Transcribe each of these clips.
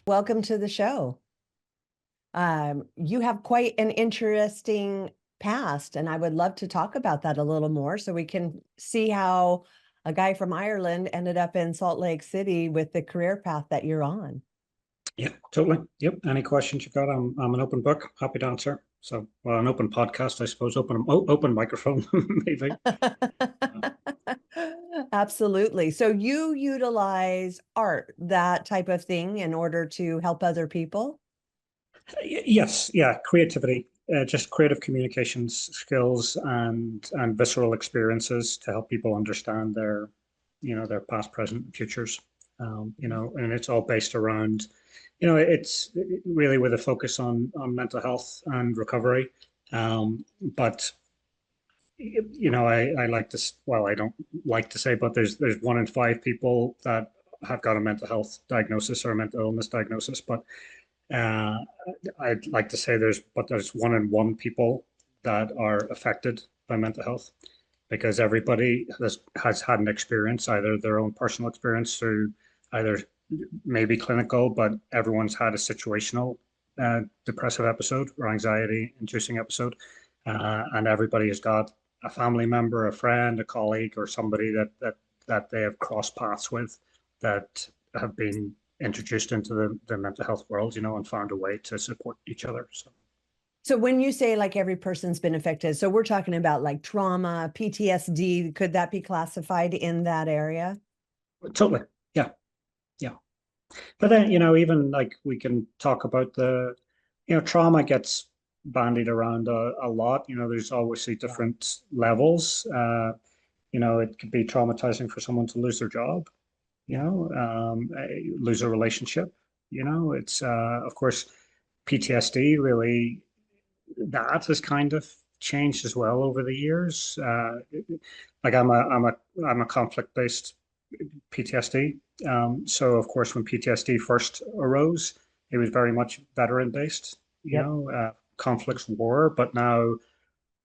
Welcome to the show. You have quite an interesting past, and I would love to talk about that a little more so we can see how a guy from Ireland ended up in Salt Lake City with the career path that you're on. Yeah, totally. Yep. Any questions you got? I'm an open book. Happy to answer. So, well, an open podcast, I suppose. Open microphone, maybe. Absolutely. So you utilize art, that type of thing, in order to help other people? Yes. Yeah. Creativity, just creative communications skills and visceral experiences to help people understand their past, present, and futures. And it's all based around, it's really with a focus on mental health and recovery. But I like to, well, I don't like to say, but there's 1 in 5 people that have got a mental health diagnosis or a mental illness diagnosis. But uh, I'd like to say there's 1 in 1 people that are affected by mental health because everybody has had an experience, either their own personal experience through either maybe clinical, but everyone's had a situational depressive episode or anxiety inducing episode. And everybody has got a family member, a friend, a colleague, or somebody that they have crossed paths with that have been introduced into the mental health world, and found a way to support each other. So when you say like every person's been affected, so we're talking about like trauma, PTSD, could that be classified in that area? Totally. Yeah. Yeah. But then, even like we can talk about trauma gets bandied around a lot. There's obviously different levels. It could be traumatizing for someone to lose their job, lose a relationship. It's of course PTSD really that has kind of changed as well over the years. Like I'm a conflict based PTSD. So of course, when PTSD first arose, it was very much veteran based. Yep. Conflicts were, but now,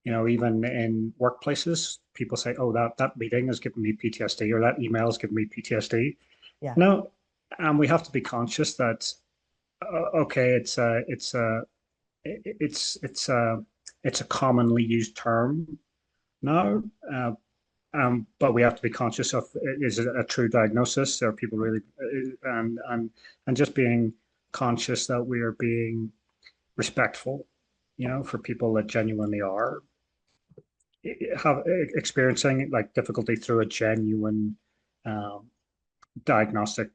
even in workplaces, people say, "Oh, that meeting has given me PTSD," or "That email has given me PTSD." Yeah. No, and we have to be conscious that okay, it's a commonly used term now. But we have to be conscious of, is it a true diagnosis? Are people really and just being conscious that we are being respectful, for people that genuinely are have experiencing like difficulty through a genuine um, diagnostic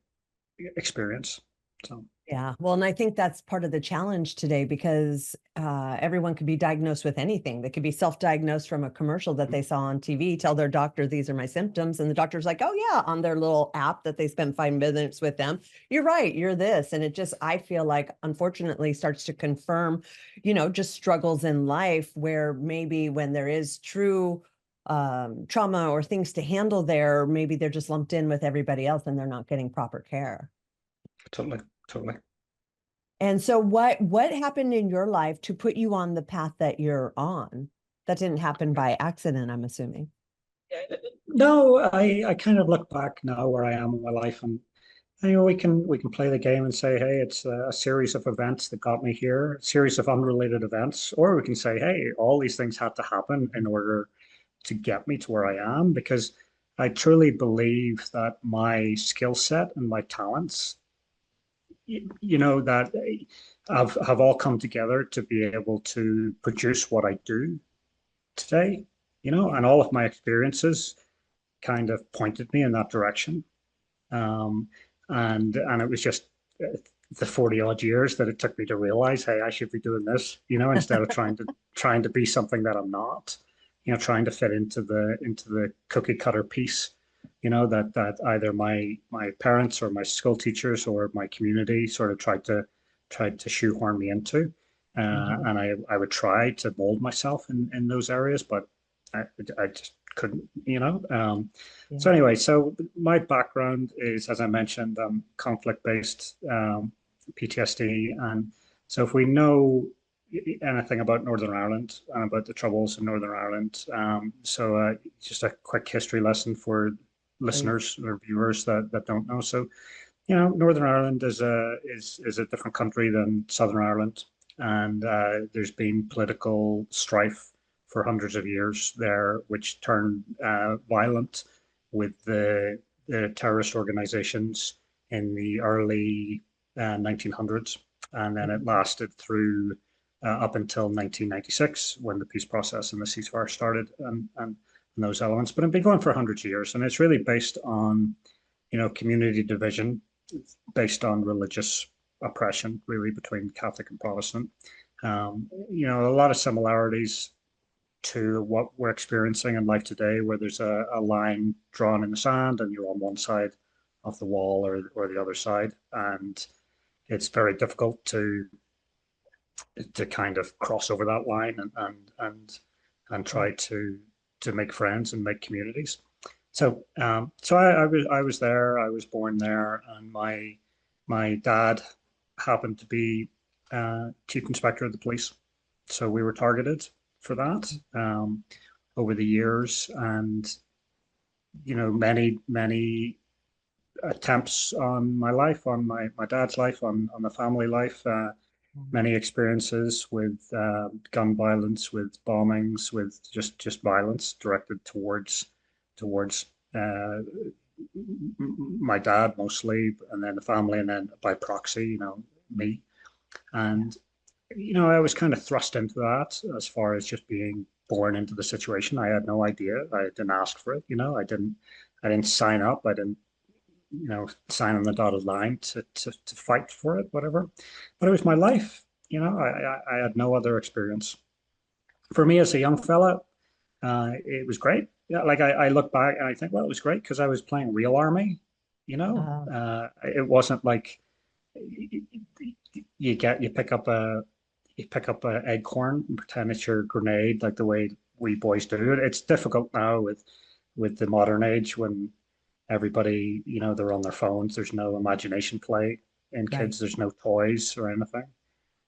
experience. So Yeah. Well, and I think that's part of the challenge today because everyone could be diagnosed with anything. They could be self-diagnosed from a commercial that they saw on TV, tell their doctor, these are my symptoms. And the doctor's like, oh yeah, on their little app that they spent 5 minutes with them. You're right, you're this. And it just, I feel like, unfortunately, starts to confirm, just struggles in life where maybe when there is true trauma or things to handle there, maybe they're just lumped in with everybody else and they're not getting proper care. totally, totally. And so what happened in your life to put you on the path that you're on? That didn't happen by accident, I'm assuming. No, I kind of look back now where I am in my life, and we can play the game and say, hey, it's a series of events that got me here, a series of unrelated events, or we can say, hey, all these things had to happen in order to get me to where I am, because I truly believe that my skill set and my talents, that have all come together to be able to produce what I do today, and all of my experiences kind of pointed me in that direction. Um, and it was just the 40 odd years that it took me to realize, hey, I should be doing this, instead of trying to be something that I'm not, trying to fit into the cookie cutter piece, that either my parents or my school teachers or my community sort of tried to shoehorn me into. And I would try to mold myself in those areas, but I just couldn't, Yeah. So anyway, so my background is, as I mentioned, conflict-based PTSD, and so if we know anything about Northern Ireland and about the troubles in Northern Ireland, just a quick history lesson for Please. listeners or viewers that don't know. So Northern Ireland is a different country than Southern Ireland, and there's been political strife for hundreds of years there, which turned violent with the terrorist organizations in the early 1900s, and then it lasted through up until 1996 when the peace process and the ceasefire started, and those elements. But it's been going for hundreds of years, and it's really based on community division, based on religious oppression, really, between Catholic and Protestant. A lot of similarities to what we're experiencing in life today, where there's a line drawn in the sand and you're on one side of the wall or the other side. And it's very difficult to kind of cross over that line and try to make friends and make communities. So I was there. I was born there, and my dad happened to be chief inspector of the police, so we were targeted for that over the years, and many attempts on my life, on my dad's life, on the family life. Many experiences with gun violence, with bombings, with just violence directed towards my dad mostly, and then the family, and then by proxy, me. And I was kind of thrust into that as far as just being born into the situation. I had no idea. I didn't ask for it. I didn't sign up. I didn't sign on the dotted line to fight for it, whatever. But it was my life. I had no other experience. For me as a young fella, it was great. Yeah, like I look back and I think, well, it was great because I was playing real army. It wasn't like you pick up a acorn and pretend it's your grenade, like the way we boys do it. It's difficult now with the modern age when everybody, they're on their phones. There's no imagination play in kids. There's no toys or anything.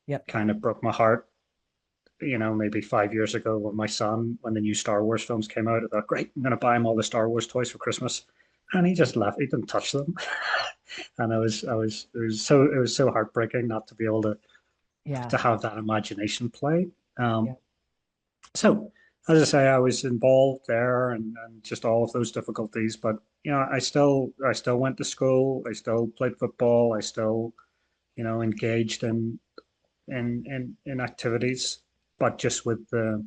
Yep. Kind of broke my heart, maybe 5 years ago when the new Star Wars films came out. I thought, great, I'm going to buy him all the Star Wars toys for Christmas. And he just left. He didn't touch them. And it was so heartbreaking not to be able to have that imagination play. So as I say, I was involved there and just all of those difficulties, but I still went to school. I still played football. I still, engaged in activities, but just with the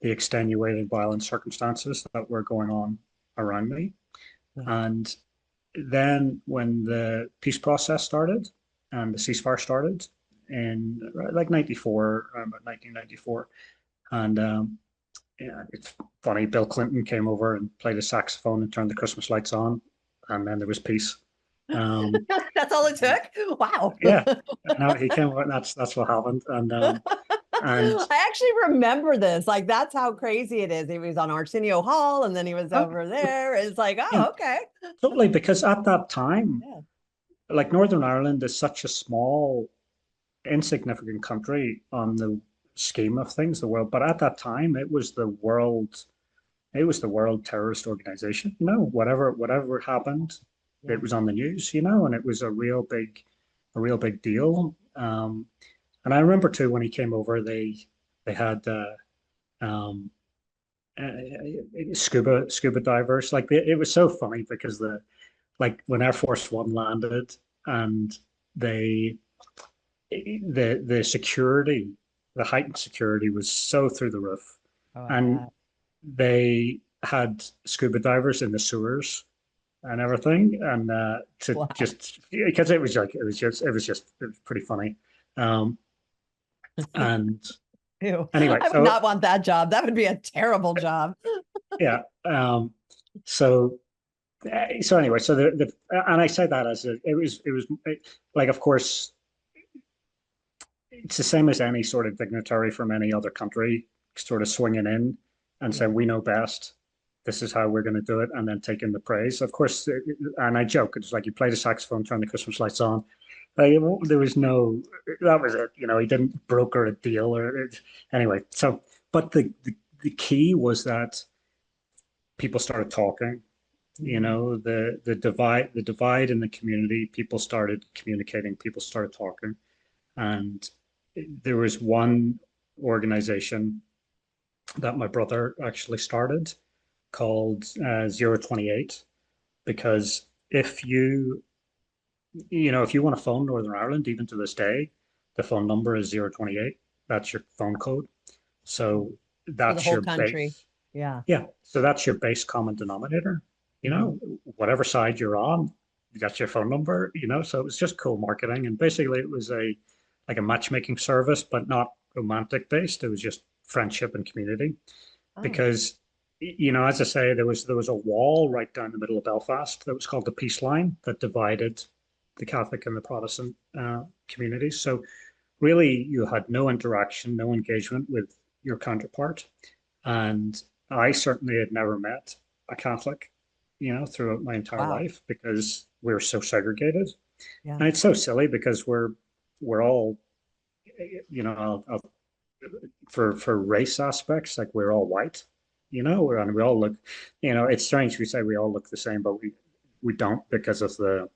extenuating violent circumstances that were going on around me. And then when the peace process started and the ceasefire started in like 94, about 1994, and it's funny, Bill Clinton came over and played a saxophone and turned the Christmas lights on, and then there was peace. That's all it took. Wow. Yeah, no, he came over, and that's what happened. And I actually remember this. Like, that's how crazy it is. He was on Arsenio Hall, and then he was over there. It's like, oh, okay. Totally, because at that time, like Northern Ireland is such a small, insignificant country on the scheme of things, the world. But at that time, it was the world terrorist organization. Whatever happened, it was on the news. And it was a real big deal. And I remember too when he came over, they had scuba divers. Like it was so funny because when Air Force One landed and the security, the heightened security was so through the roof, and they had scuba divers in the sewers and everything, and just because it was pretty funny. And Ew. anyway, I would not want that job. That would be a terrible job. Yeah. So anyway, and I say that as it was like, of course, it's the same as any sort of dignitary from any other country, sort of swinging in and saying, we know best. This is how we're going to do it, and then taking the praise. Of course, and I joke, it's like you play the saxophone, turn the Christmas lights on. There was no, that was it. He didn't broker a deal anyway. But the key was that people started talking. You know, the divide in the community, people started communicating, people started talking. And there was one organization that my brother actually started called 028, because if you want to phone Northern Ireland, even to this day, the phone number is 028. That's your phone code. So For the that's whole your country. base. Yeah. Yeah. So that's your base common denominator. You Hmm. know, whatever side you're on, that's your phone number, you know. So it was just cool marketing. And basically it was like a matchmaking service, but not romantic based. It was just friendship and community. Oh, Because as I say, there was a wall right down the middle of Belfast that was called the Peace Line that divided the Catholic and the Protestant communities. So really, you had no interaction, no engagement with your counterpart. And I certainly had never met a Catholic, throughout my entire wow. life, because we were so segregated. Yeah. And it's so silly because we're all, for race aspects, like we're all white, and we all look, it's strange we say we all look the same, but we don't, because of there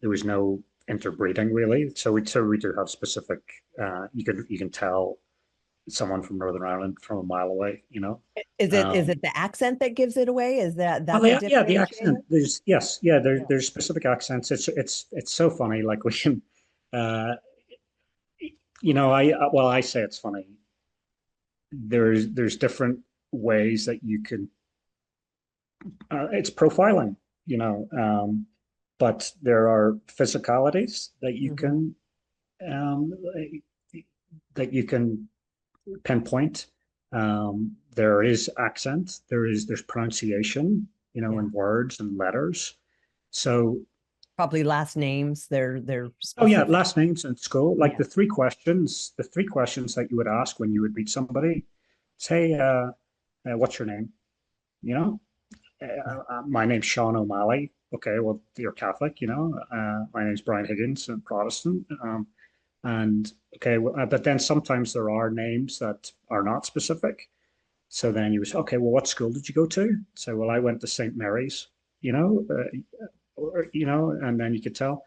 was no interbreeding really. So we do have specific, you can tell someone from Northern Ireland from a mile away, Is it Um, the accent that gives it away? Is that well, that's a yeah, the accent. differentiator? Yes, yeah, Yeah. there's specific accents. It's so funny. Like we can, uh, I say it's funny. There's different ways that you can. It's profiling, but there are physicalities that you Hmm. can, um, pinpoint. There is accent. There's pronunciation, Yeah. in words and letters. So, Probably last names. They're oh yeah, specific. last names in school, like Yeah. the three questions that you would ask when you would meet somebody, say, what's your name? You know, Yeah. my name's Sean O'Malley. Okay, well, you're Catholic, my name's Brian Higgins, and Protestant. And okay, well, but then sometimes there are names that are not specific. So then you say, okay, well, what school did you go to? So, well, I went to St. Mary's, and then you could tell.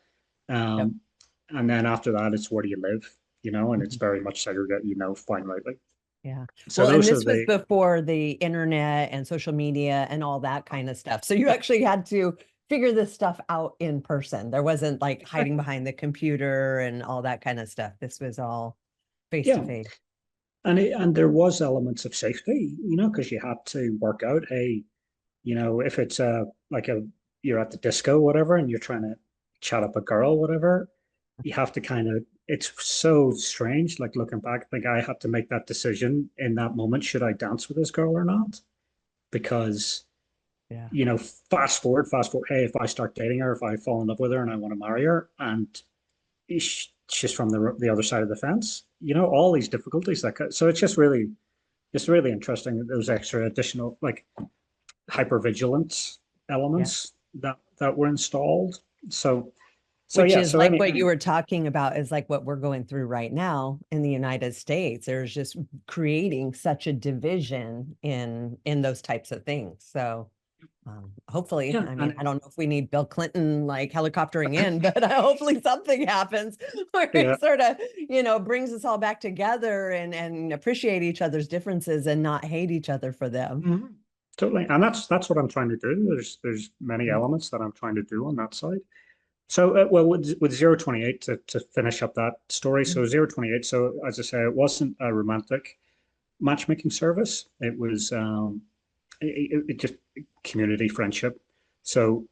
Yep. Um, and then after that, it's where do you live, and it's Mhm. very much segregated, finitely. Yeah. So Well, and those are this was the, before the internet and social media and all that kind of stuff. So you actually had to figure this stuff out in person. There wasn't like hiding exactly, behind the computer and all that kind of stuff. This was all face to yeah. face. And there was elements of safety, because you had to work out, hey, if it's like you're at the disco, whatever, and you're trying to chat up a girl, whatever, you have to kind of, it's so strange. Like looking back, like I had to make that decision in that moment. Should I dance with this girl or not? Because, Yeah. fast forward, hey, if I start dating her, if I fall in love with her and I want to marry her, and she's from the other side of the fence, all these difficulties so it's really interesting that those extra additional, like, hypervigilance Yeah. elements that were installed. So so Which yeah, is so like what you anything. were talking about is like what we're going through right now in the United States. There's just creating such a division in those types of things. So hopefully, Yeah, I mean, and I don't know if we need Bill Clinton like helicoptering in, but hopefully something happens where yeah, it sort of, brings us all back together and appreciate each other's differences and not hate each other for them. mhm, totally. And that's what I'm trying to do. There's many Yeah. elements that I'm trying to do on that side. So, well, with 028, to finish up that story. So 028. So as I say, it wasn't a romantic matchmaking service. It was, it just community friendship. So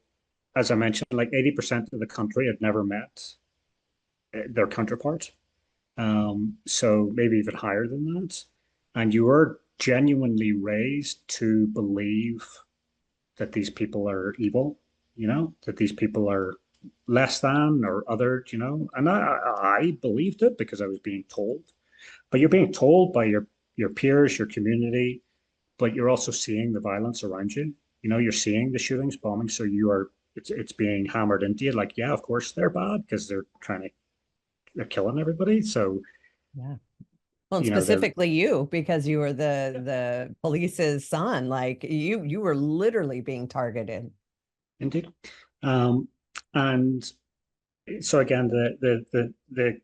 as I mentioned, like 80% of the country had never met their counterpart. So maybe even higher than that. And you were genuinely raised to believe that these people are evil, that these people are less than or other, and I believed it because I was being told. But you're being told by your peers, your community, but you're also seeing the violence around you. You're seeing the shootings, bombings, so it's being hammered into you. Like, yeah, of course they're bad because they're killing everybody. So Yeah. Well, and you know, the specifically you, because you were the police's son, like you were literally being targeted. indeed. Um, and so again, the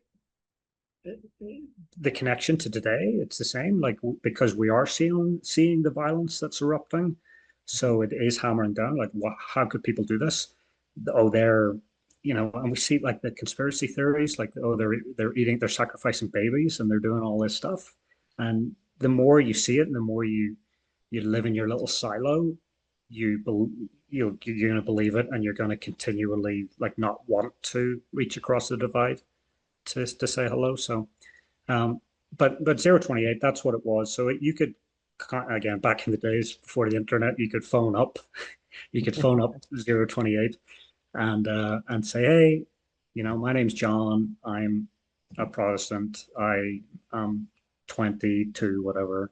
connection to today, it's the same, like because we are seeing the violence that's erupting. So it is hammering down, like what, how could people do this? Oh, they're, and we see like the conspiracy theories, like, oh, they're sacrificing babies and they're doing all this stuff. And the more you see it and the more you live in your little silo, you're going to believe it, and you're going to continually like not want to reach across the divide to say hello. So, um, but 028, that's what it was. So you could, again, back in the days before the internet, you could phone up, you could phone up 028 and say, hey, my name's John. I'm a Protestant. I am 22, whatever,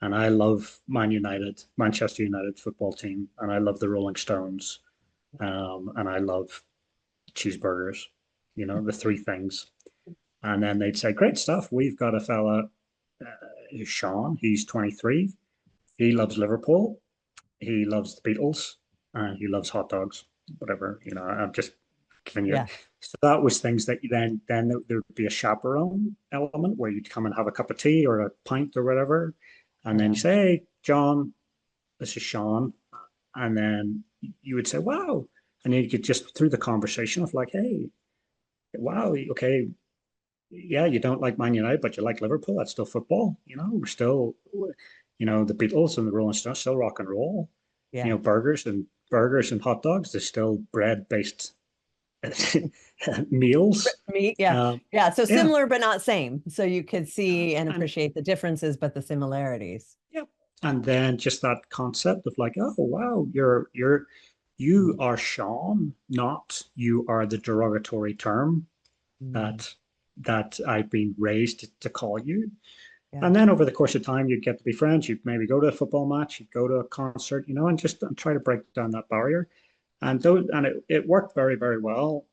and I love Manchester United football team, and I love the Rolling Stones, and I love cheeseburgers. The three things. And then they'd say, great stuff. We've got a fella, Sean. He's 23. He loves Liverpool. He loves the Beatles. And he loves hot dogs. Whatever. I'm just giving you. Yeah. So that was things that then there'd be a chaperone element where you'd come and have a cup of tea or a pint or whatever. And then you say, hey, John, this is Sean. And then you would say, wow. And then you could just through the conversation of like, hey, wow, okay, yeah, you don't like Man United, but you like Liverpool. That's still football. We're still, the Beatles and the Rolling Stones still rock and roll. Yeah. Burgers and hot dogs. They're still bread-based meals. Me, yeah. Yeah. So Yeah, similar, but not same. So you could see and appreciate the differences, but the similarities. yeah. And then just that concept of like, oh wow, you are Sean, not you are the derogatory term that I've been raised to call you. Yeah. And then over the course of time, you'd get to be friends. You'd maybe go to a football match, you'd go to a concert, and try to break down that barrier. And it worked very, very well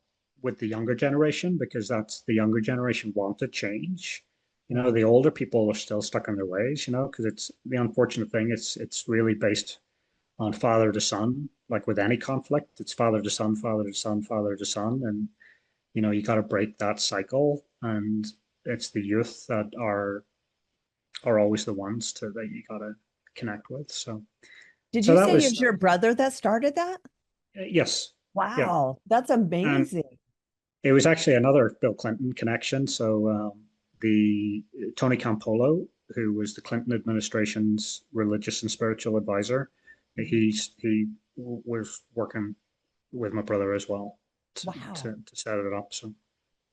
with the younger generation, because that's the younger generation wanted change. The older people are still stuck in their ways, because it's the unfortunate thing. It's really based on father to son, like with any conflict, it's father to son, father to son, father to son. And you got to break that cycle, and it's the youth that are always the ones that you got to connect with. So Did so you that say it was was your brother that started that? yes, yeah. Wow, that's And amazing. it was actually another Bill Clinton connection. So the Tony Campolo, who was the Clinton administration's religious and spiritual advisor, he was working with my brother as well Wow, to set it up. So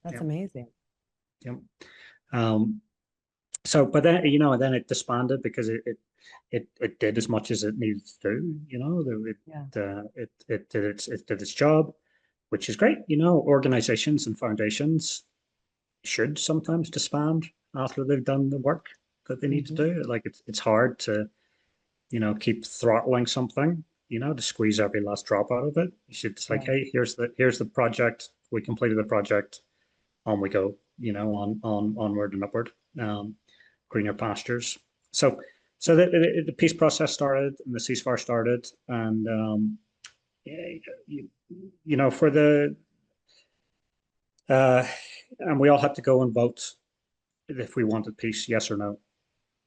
that's yeah, amazing. yeah. Um, so, but then then it disbanded because it did as much as it needed to do. Yeah. It did its job, which is great. Organizations and foundations should sometimes disband after they've done the work that they need to do. Like it's hard to keep throttling something, to squeeze every last drop out of it. You should just like, hey, here's the project. We completed the project. On we go. Onward and upward. Greener pastures. So the peace process started and the ceasefire started, and for the and we all had to go and vote if we wanted peace, yes or no.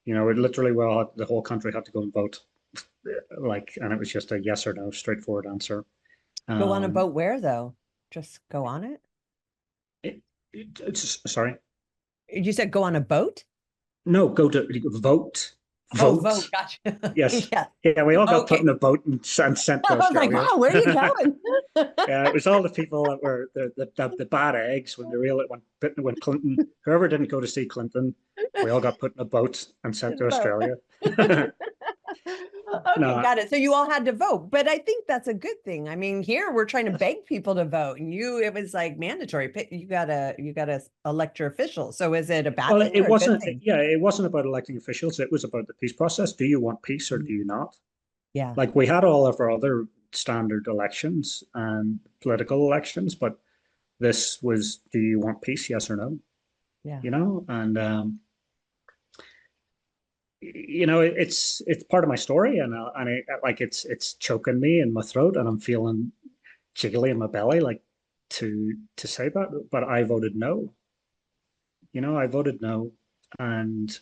It literally the whole country had to go and vote, and it was just a yes or no, straightforward answer. Go on a boat where though? Just go on it? It's sorry. You said go on a boat? No, go to vote. Oh, Vote. vote. Gotcha. Yes. Yeah. Yeah, we all got put Okay. in a boat and sent to I was like, Australia. wow, where are you going? Yeah, it was all the people that were the bad eggs when when Clinton, whoever didn't go to see Clinton, we all got put in a boat and sent to Australia. Okay, No, got it. So you all had to vote, but I think that's a good thing. I mean, here we're trying to beg people to vote, and it was like mandatory. You gotta elect your officials. So is it a bad well, thing it or a good wasn't. thing? Yeah, it wasn't about electing officials. It was about the peace process. Do you want peace or do you not? Yeah. Like we had all of our other standard elections and political elections, but this was, do you want peace? Yes or no? Yeah. And it's part of my story, and like it's choking me in my throat, and I'm feeling jiggly in my belly, like to say that. But I voted no. I voted no, and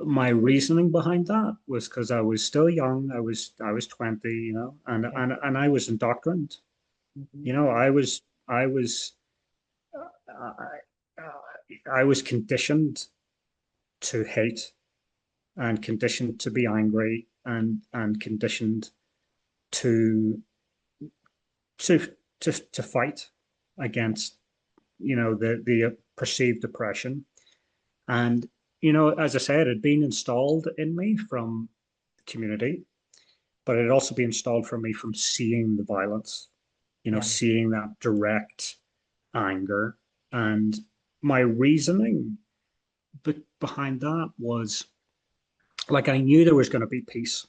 my reasoning behind that was because I was still young. I was 20, and Yeah. and I was indoctrined. Mhm. I was I was conditioned to hate and conditioned to be angry and conditioned to to to fight against the perceived oppression. And as I said, it had been installed in me from the community, but it had also been installed from me from seeing the violence, Yeah. seeing that direct anger. And my reasoning behind that was, like, I knew there was going to be peace.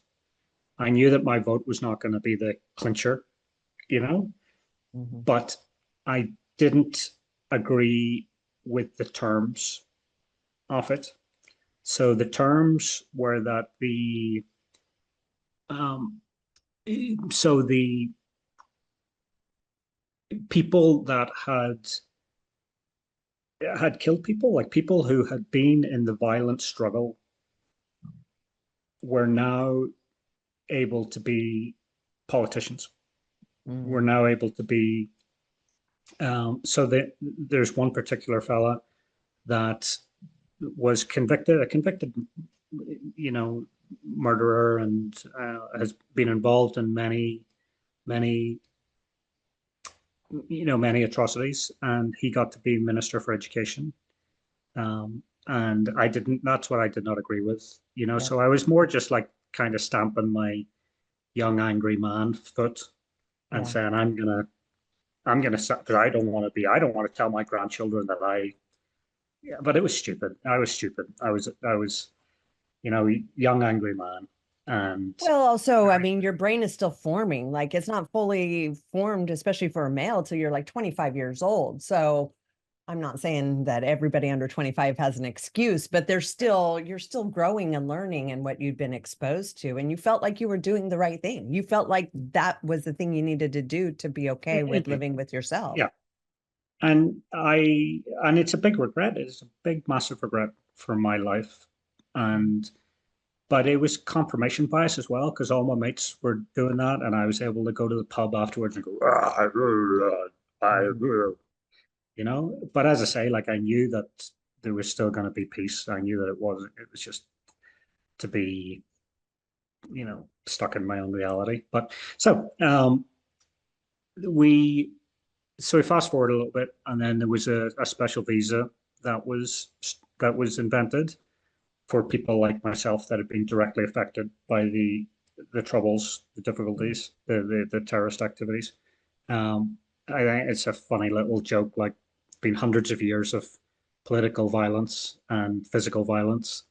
I knew that my vote was not going to be the clincher, you know, Mhm. but I didn't agree with the terms of it. So the terms were that um, the people that had killed people, like people who had been in the violent struggle, were now able to be politicians. Were Mm. now able to be so that there's one particular fella that was convicted, a convicted, you know, murderer, and has been involved in many, many atrocities, and he got to be Minister for Education. And I didn't. That's what I did not agree with. Yeah. So I was more just like kind of stamping my young angry man foot and Yeah. saying, I'm gonna, because I don't want to tell my grandchildren that I. Yeah, but it was stupid. I was stupid. I was young angry man, and Well, also, I mean, your brain is still forming. Like it's not fully formed, especially for a male, till you're like 25 years old. So I'm not saying that everybody under 25 has an excuse, but you're still growing and learning in what you've been exposed to. And you felt like you were doing the right thing. You felt like that was the thing you needed to do to be okay with indeed, living with yourself. yeah. And it's a big regret. It's a big, massive regret for my life, and but it was confirmation bias as well, because all my mates were doing that, and I was able to go to the pub afterwards and go, Mhm. But as I say, like, I knew that there was still going to be peace. I knew that it was just to be, stuck in my own reality. But we, we fast forward a little bit, and then there was a special visa that was that was invented for people like myself that had been directly affected by the troubles, the difficulties, the terrorist activities. Um, I think it's a funny little joke. Like, been hundreds of years of political violence and physical violence,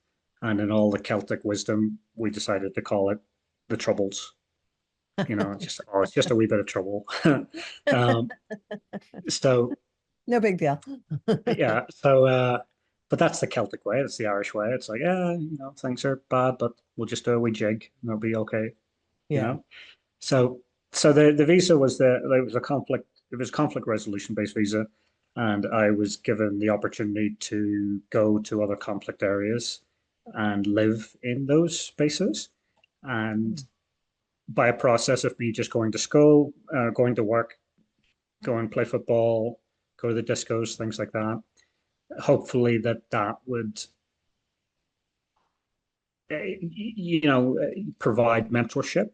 and in all the Celtic wisdom, we decided to call it the Troubles. It's just a wee bit of trouble. um, so No big deal. yeah, but that's the Celtic way. It's the Irish way. It's like, yeah, things are bad, but we'll just do a wee jig and it'll be okay. You Yeah. know. So the visa was there was a conflict. It was a conflict resolution based visa, and I was given the opportunity to go to other conflict areas and live in those spaces, and by a process of me just going to school, going to work, go and play football, go to the discos, things like that. Hopefully that would provide mentorship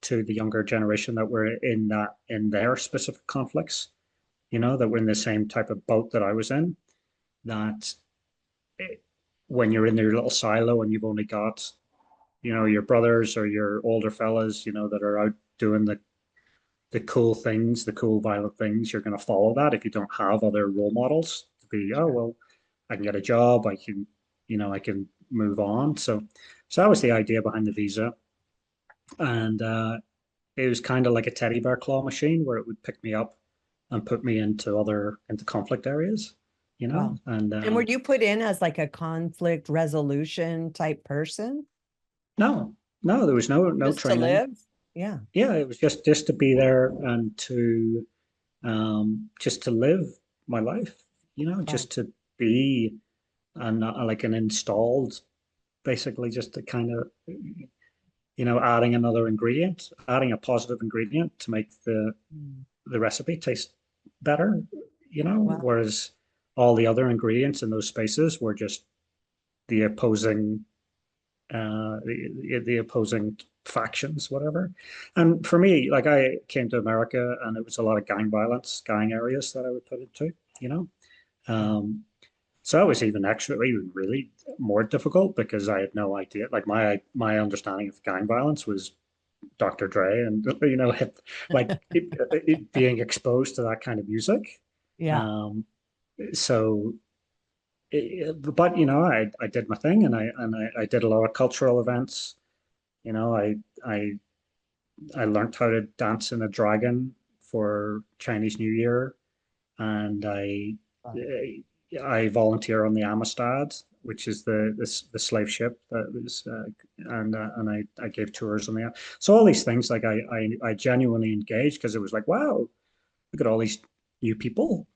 to the younger generation that were in their specific conflicts, that were in the same type of boat that I was in. That when you're in your little silo and you've only got, your brothers or your older fellas, that are out doing the cool things, the cool violent things, you're going to follow that if you don't have other role models to be, oh, Sure. well, I can get a job, I can move on. So that was the idea behind the visa. And it was kind of like a teddy bear claw machine where it would pick me up and put me into conflict areas. Wow. and And were you put in as like a conflict resolution type person no, no, there was no just to training. live? Yeah. Yeah, it was just to be there and to just to live my life, Wow. just to be and like an installed, basically just to kind of, adding another ingredient, adding a positive ingredient to make Mm. the recipe taste better, Wow. whereas all the other ingredients in those spaces were just the opposing the opposing factions, whatever. And for me, like I came to America and it was a lot of gang violence, gang areas that I would put into, you know. Yeah. So that was even actually really more difficult because I had no idea. Like my understanding of gang violence was Dr. Dre and being exposed to that kind of music. Yeah. Um, so but I did my thing and I did a lot of cultural events. You know, I learned how to dance in a dragon for Chinese New Year, and Wow. I volunteer on the Amistad, which is the slave ship that was, and I gave tours on the. So all these things, like I genuinely engaged because it was like, wow, look at all these new people,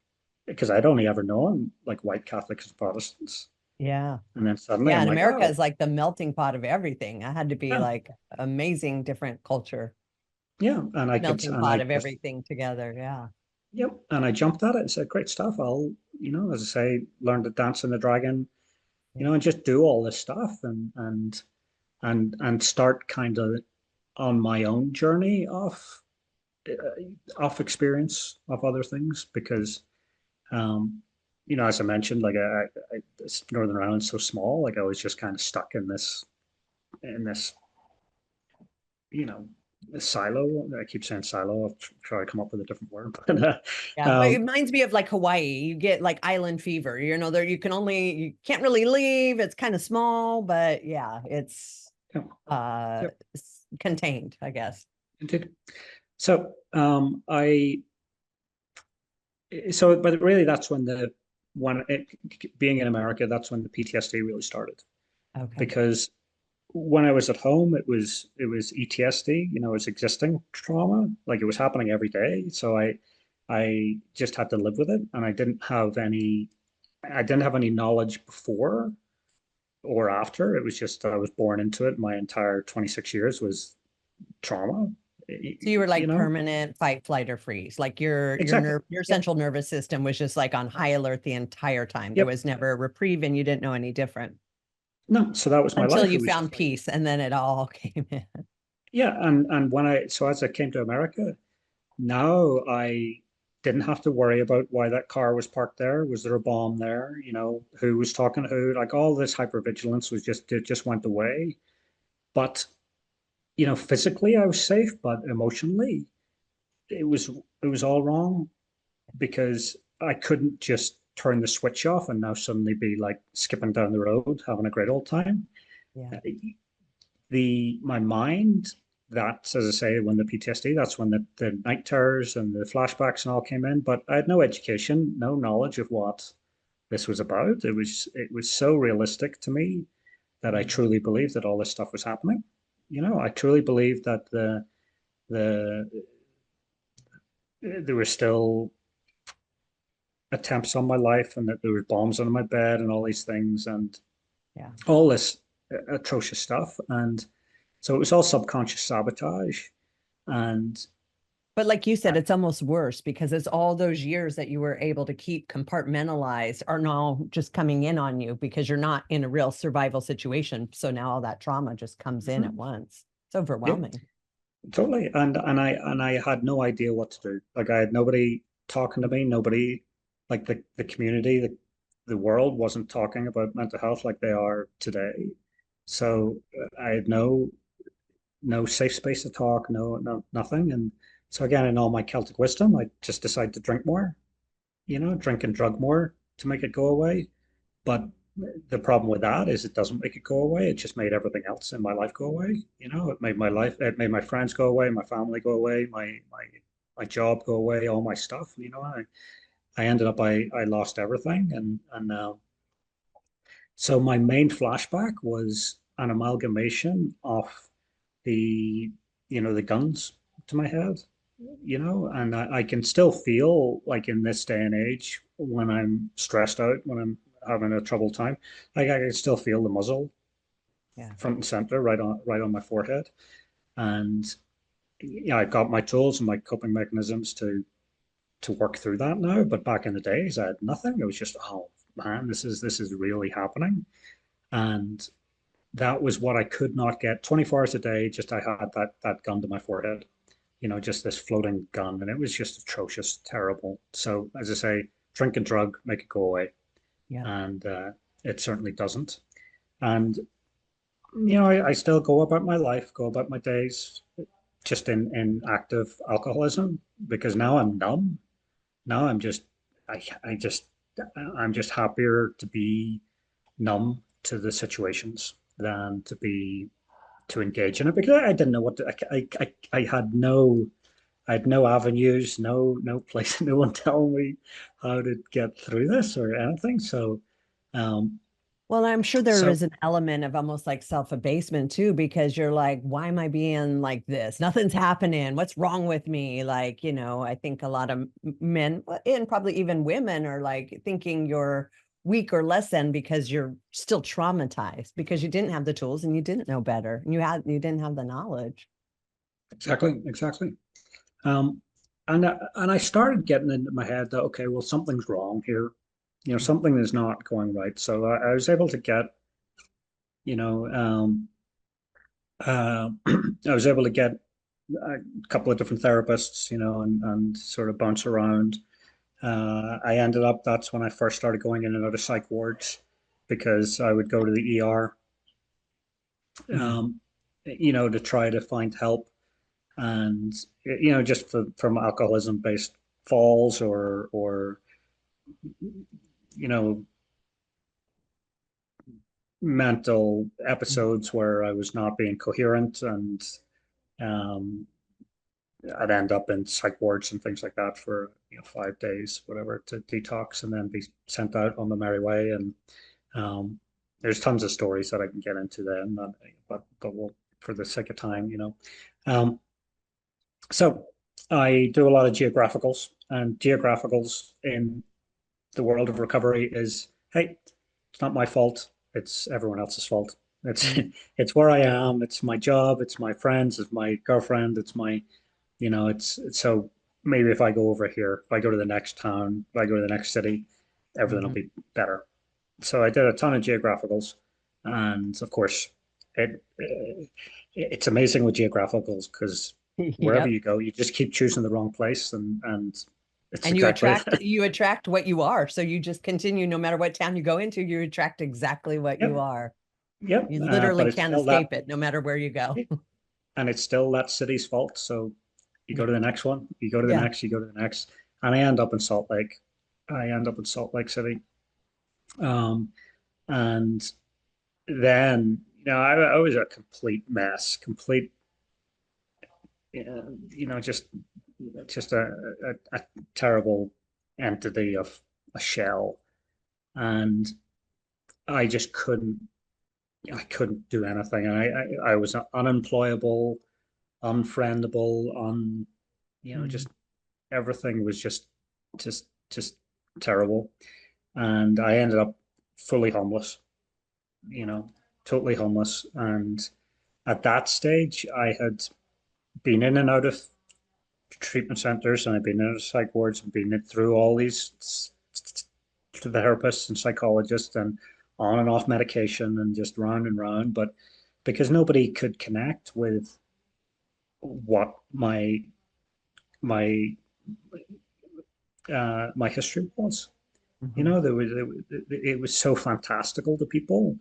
because I'd only ever known like white Catholics and Protestants, Yeah. and then suddenly Yeah. I'm And like, America wow, is like the melting pot of everything. I had to be yeah, like amazing different culture, yeah, and I could, melting and pot I of just, everything together. Yeah. yep, and I jumped at it and said, great stuff. I'll, as I say, learn to dance in the dragon, Yeah. and just do all this stuff and start kind of on my own journey of experience of other things because um as I mentioned, like this Northern Ireland's so small, like I was just kind of stuck in this you know silo. I keep saying silo. I'll try to come up with a different word, but Yeah, but it reminds me of like Hawaii. You get like island fever. There you can't really leave. It's kind of small, but yeah, it's yeah, uh yeah, contained, I guess. indeed. So but really that's when being in America, that's when the PTSD really started Okay. because when I was at home, it was ETSD, it was existing trauma, like it was happening every day. So I just had to live with it, and I didn't have any knowledge before or after. It was just I was born into it. My entire 26 years was trauma, So you were you like know? permanent fight, flight, or freeze. Like Exactly. your Yep. central nervous system was just like on high alert the entire time. There Yep. was never a reprieve, and you didn't know any different No, so that was my until life. It you was found just like, peace, and then it all came in. yeah, and as I came to America, now I didn't have to worry about why that car was parked there. Was there a bomb there? Who was talking to who? Like all this hypervigilance it just went away. But physically I was safe, but emotionally it was it was all wrong because I couldn't just turn the switch off and now suddenly be like skipping down the road, having a great old time. Yeah. My mind, that's, as I say, when the PTSD, that's when the night terrors and the flashbacks and all came in. But I had no education, no knowledge of what this was about. It was so realistic to me that I Mm. truly believed that all this stuff was happening. I truly believed that the there were still attempts on my life and that there were bombs under my bed and all these things and Yeah. all this atrocious stuff. And so it was all subconscious sabotage. And But like you uh, said, it's almost worse because it's all those years that you were able to keep compartmentalized are now just coming in on you because you're not in a real survival situation. So now all that trauma just comes in at mhm, once. It's yeah, overwhelming. totally. And I had no idea what to do. Like I had nobody talking to me, nobody, like the community, the world wasn't talking about mental health like they are today. So I had no safe space to talk, no nothing. And so again, in all my Celtic wisdom, I just decided to drink more, drink and drug more to make it go away. But the problem with that is it doesn't make it go away. It just made everything else in my life go away. It made my friends go away, my family go away, my job go away, all my stuff. I ended up, I lost everything. So my main flashback was an amalgamation of the, the guns to my head, and I can still feel like in this day and age when I'm stressed out, when I'm having a troubled time, like I can still feel the muzzle Yeah. front and center right on my forehead. And yeah, I've got my tools and my coping mechanisms to work through that now. But back in the days, I had nothing. It was just, oh man, this is really happening. And that was what I could not get 24 hours a day. Just I had that gun to my forehead, just this floating gun, and it was just atrocious, terrible. So as I say, drink and drug, make it go away, Yeah. and it certainly doesn't. And I still go about my life, go about my days, just in active alcoholism because now I'm numb. Now I'm just happier to be numb to the situations than to engage in it because I didn't know what to, I had no avenues, no place, no one telling me how to get through this or anything. So um Well, I'm sure there so is an element of almost like self-abasement too, because you're like, why am I being like this? Nothing's happening. What's wrong with me? Like, I think a lot of men and probably even women are like thinking you're weak or less than because you're still traumatized because you didn't have the tools and you didn't know better and you didn't have the knowledge. exactly. Um and I started getting into my head that okay, well something's wrong here. Something is not going right. So I was able to get, you know, I was able to get a couple of different therapists, and sort of bounce around. I ended up, that's when I first started going in and out of psych wards because I would go to the ER, Mm. um, to try to find help. And, just from alcoholism based falls or, you know, mental episodes where I was not being coherent and um, I'd end up in psych wards and things like that for 5 days, whatever, to detox and then be sent out on the merry way. And there's tons of stories that I can get into then, but we'll, for the sake of time, So I do a lot of geographicals, and geographicals in the world of recovery is, hey, it's not my fault. It's everyone else's fault. It's Mm. it's where I am. It's my job. It's my friends. It's my girlfriend. It's my it's so maybe if I go over here, if I go to the next town, if I go to the next city, everything will Mhm. be better. So I did a ton of geographicals, and of course, it's amazing with geographicals because wherever Yep. you go, you just keep choosing the wrong place, and it's And exactly you attract what you are. So you just continue no matter what town you go into, you attract exactly what you yep, are. yep. You But literally it's can't still that, escape it no matter where you go. and it's still that city's fault. So you go Yeah. to the next one, you go to the Yeah. next, you go to the next, and I end up in Salt Lake. I end up in Salt Lake City. Um, and then, I was a complete mess, just a terrible entity of a shell. And I just I couldn't do anything. And I was unemployable, unfriendable, Mm. just everything was just terrible. And I ended up fully homeless, you know, totally homeless. And at that stage, I had been in and out of treatment centers and I've been in psych wards and been through all these therapists and psychologists and on and off medication and just round and round. But because nobody could connect with what my my history was, Mhm. it was so fantastical to people.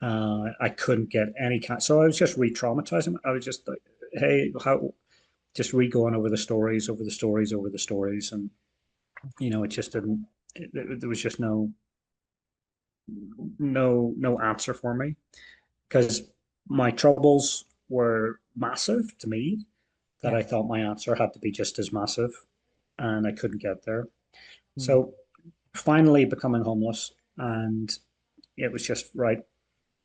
I couldn't get any kind. So I was just re-traumatizing. I was just like, hey, how just re-going over the stories, over the stories, over the stories, and it just didn't. There was just no answer for me because my troubles were massive to me. That Yeah. I thought my answer had to be just as massive, and I couldn't get there. Mm. So finally becoming homeless, and it was just right.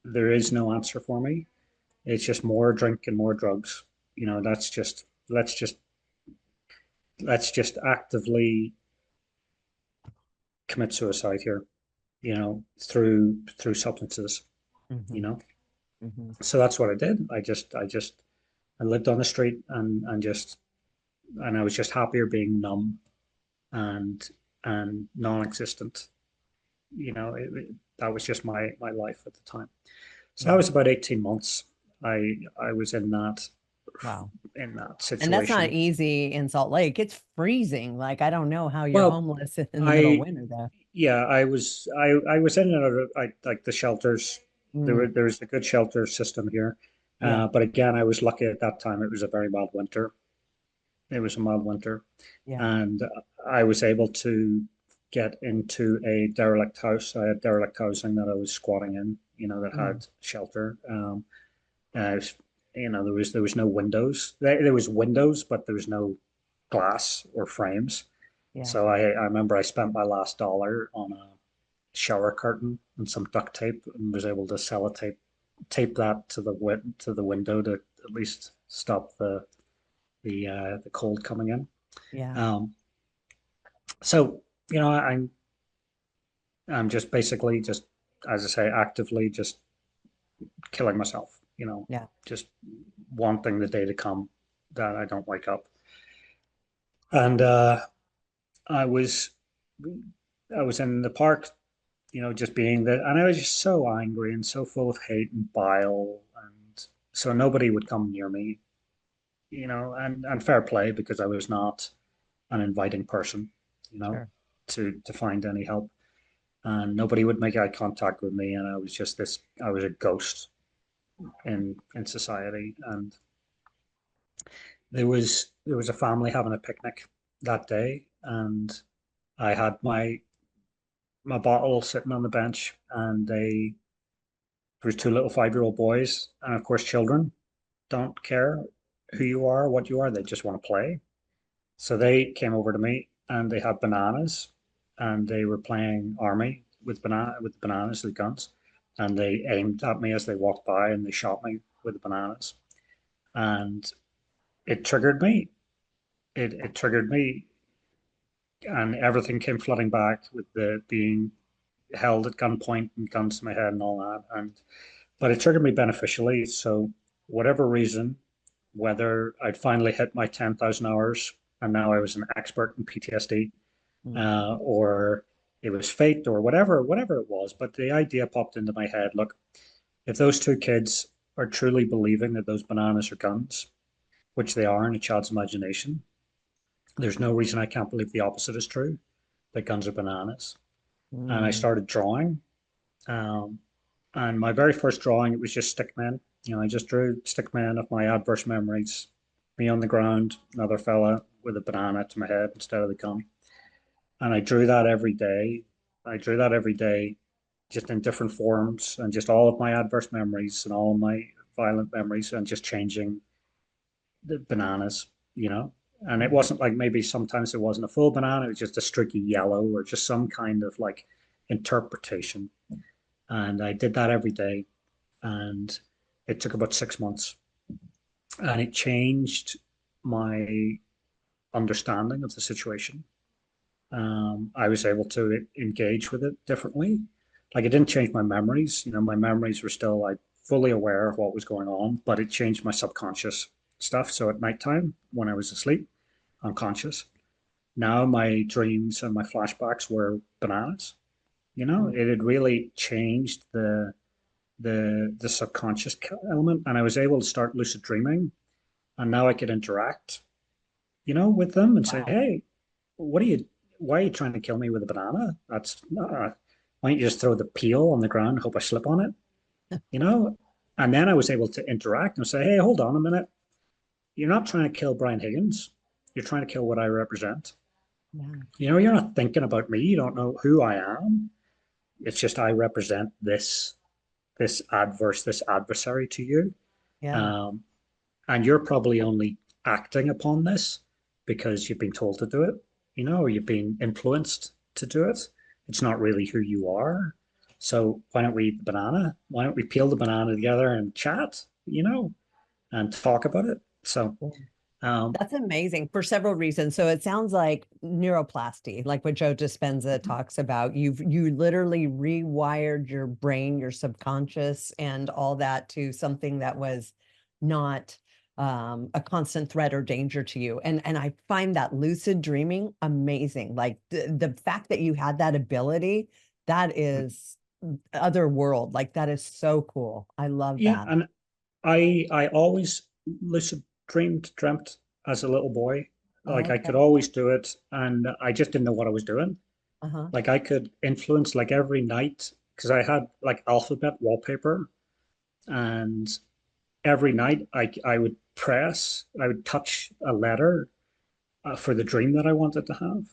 There is no answer for me. It's just more drink and more drugs. That's just let's just actively commit suicide here, through substances, you Mhm. know. Mhm. So that's what I did. I lived on the street, and I was just happier being numb and non-existent. That was just my life at the time. So that Yeah. was about 18 months. I was Wow. in that And that's not situation. easy in Salt Lake. It's freezing. Like, I don't know how you're Well, homeless in the middle of I winter there. yeah, I was in and out of like the shelters. Mm. There's a good shelter system here. Yeah. But again, I was lucky at that time. It was a very mild winter. It was a mild winter, Yeah. and I was able to get into a derelict house. I had derelict housing that I was squatting in, that Mm. had shelter. Uh, there was no windows. There was windows, but there was no glass or frames. Yeah. So I remember I spent my last dollar on a shower curtain and some duct tape, and was able to tape that to the window to at least stop the cold coming in. Yeah. Um, so I'm just basically just, as I say, actively just killing myself. Yeah. Just wanting the day to come that I don't wake up. And I was I was in the park, just being there, and I was just so angry and so full of hate and bile, and so nobody would come near me, and fair play, because I was not an inviting person, you know, Sure. to find any help, and nobody would make eye contact with me, and I was a ghost in society, and there was a family having a picnic that day, and I had my bottle sitting on the bench, and there was two little 5-year-old boys, and of course children don't care who you are, what you are, they just want to play. So they came over to me, and they had bananas, and they were playing army with the bananas, the guns, and they aimed at me as they walked by, and they shot me with the bananas, and it triggered me. It triggered me, and everything came flooding back with the being held at gunpoint and guns to my head and all that. But it triggered me beneficially. So whatever reason, whether I'd finally hit my 10,000 hours and now I was an expert in PTSD, Mm. or it was fate, or whatever it was. But the idea popped into my head: look, if those two kids are truly believing that those bananas are guns, which they are in a child's imagination, there's no reason I can't believe the opposite is true, that guns are bananas. And I Mm. started drawing. Um, and my very first drawing, it was just stickmen. I just drew stickmen of my adverse memories. Me on the ground, another fella with a banana to my head instead of the gun. And I drew that every day. I drew that every day, just in different forms, and just all of my adverse memories and all of my violent memories, and just changing the bananas, you know. And it Mm. wasn't like, maybe sometimes it wasn't a full banana, it was just a streaky yellow, or just some kind of like interpretation. And I did that every day, and it took about 6 months, and it changed my understanding of the situation. I was able to engage with it differently. Like, it didn't change my memories. My memories were still like fully aware of what was going on, but it changed my subconscious stuff. So at nighttime, when I was asleep, unconscious, now my dreams and my flashbacks were bananas. Mm. It had really changed the subconscious element, and I was able to start lucid dreaming, and now I could interact, with them, and say, Wow. hey, what are you why are you trying to kill me with a banana? That's not Why don't you just throw the peel on the ground and hope I slip on it? you know and then I was able to interact and say, hey, hold on a minute, you're not trying to kill Brian Higgins, you're trying to kill what I represent. Yeah. You're not thinking about me, you don't know who I am. It's just I represent this adversary to you. Yeah. um, and you're probably only acting upon this because you've been told to do it, or you've been influenced to do it. It's not really who you are. So why don't we eat the banana? Why don't we peel the banana together and chat, and talk about it? So, um, That's amazing for several reasons. So it sounds like neuroplasty, like what Joe Dispenza talks about. You literally rewired your brain, your subconscious, and all that to something that was not a constant threat or danger to you. And I find that lucid dreaming amazing. Like the fact that you had that ability, that is other world. Like that is so cool. I love yeah, that. and I always lucid dreamt as a little boy. Like I could Okay. always do it, and I just didn't know what I was doing. Uh-huh. Like I could influence like every night because I had like alphabet wallpaper, and every night I would touch a letter for the dream that I wanted to have.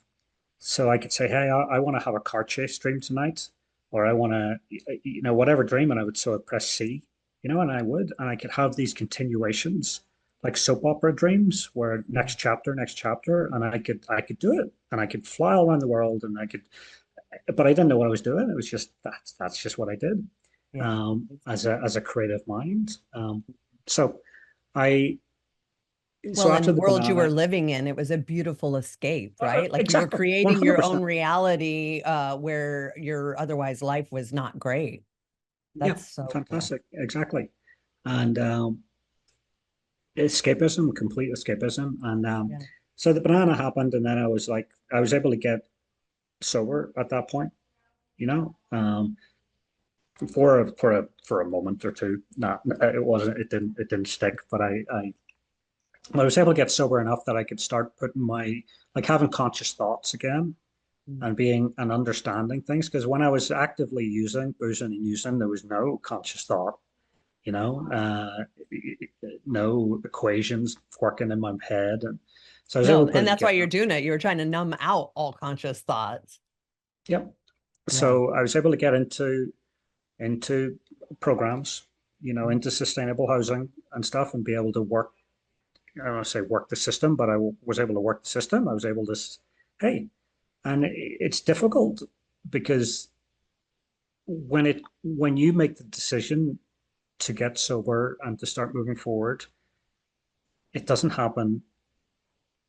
So I could say, hey, I want to have a car chase dream tonight, or I want to, whatever dream, and I would sort of press C, and I could have these continuations, like soap opera dreams, where next chapter, and I could do it, and I could fly all around the world, and but I didn't know what I was doing. It was just that's just what I did, Yeah. as a creative mind. So I so Well, in after the the world you were banana, living in, it was a beautiful escape, right? Like you were exactly, creating your own 100%. reality where your otherwise life was not great. Yeah, That's so cool. fantastic. Exactly. And escapism, complete escapism. And Yeah. so the banana happened, and then I was able to get sober at that point, you know, for a moment or two. Not it wasn't it didn't stick, but I was able to get sober enough that I could start putting like having conscious thoughts again Mm. and being and understanding things. Because when I was actively using boozing and using, there was no conscious thought, you know, uh, no equations working in my head. And so I was able No, to put and it that's why you're together. doing it. You were trying to numb out all conscious thoughts. Yep. Yeah. So I was able to get into programs, into sustainable housing and stuff, and be able to work. I don't want to say work the system, but I was able to work the system. I was able to, hey, and it's difficult because when you make the decision to get sober and to start moving forward, it doesn't happen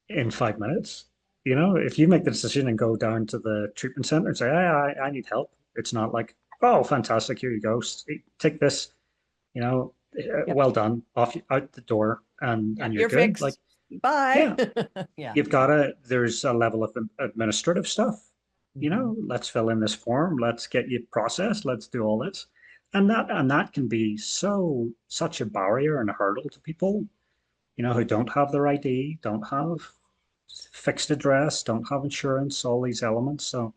in 5 minutes. If you make the decision and go down to the treatment center and say, hey, I need help, it's not like, oh, fantastic, here you go, take this, Yep. well done, off out the door, Yeah. and you're You're good. Like, fixed. Bye. yeah, Yeah. there's a level of administrative stuff. Mhm. Let's fill in this form, let's get you processed, let's do all this. And that can be such a barrier and a hurdle to people, who don't have their ID, don't have fixed address, don't have insurance, all these elements. So,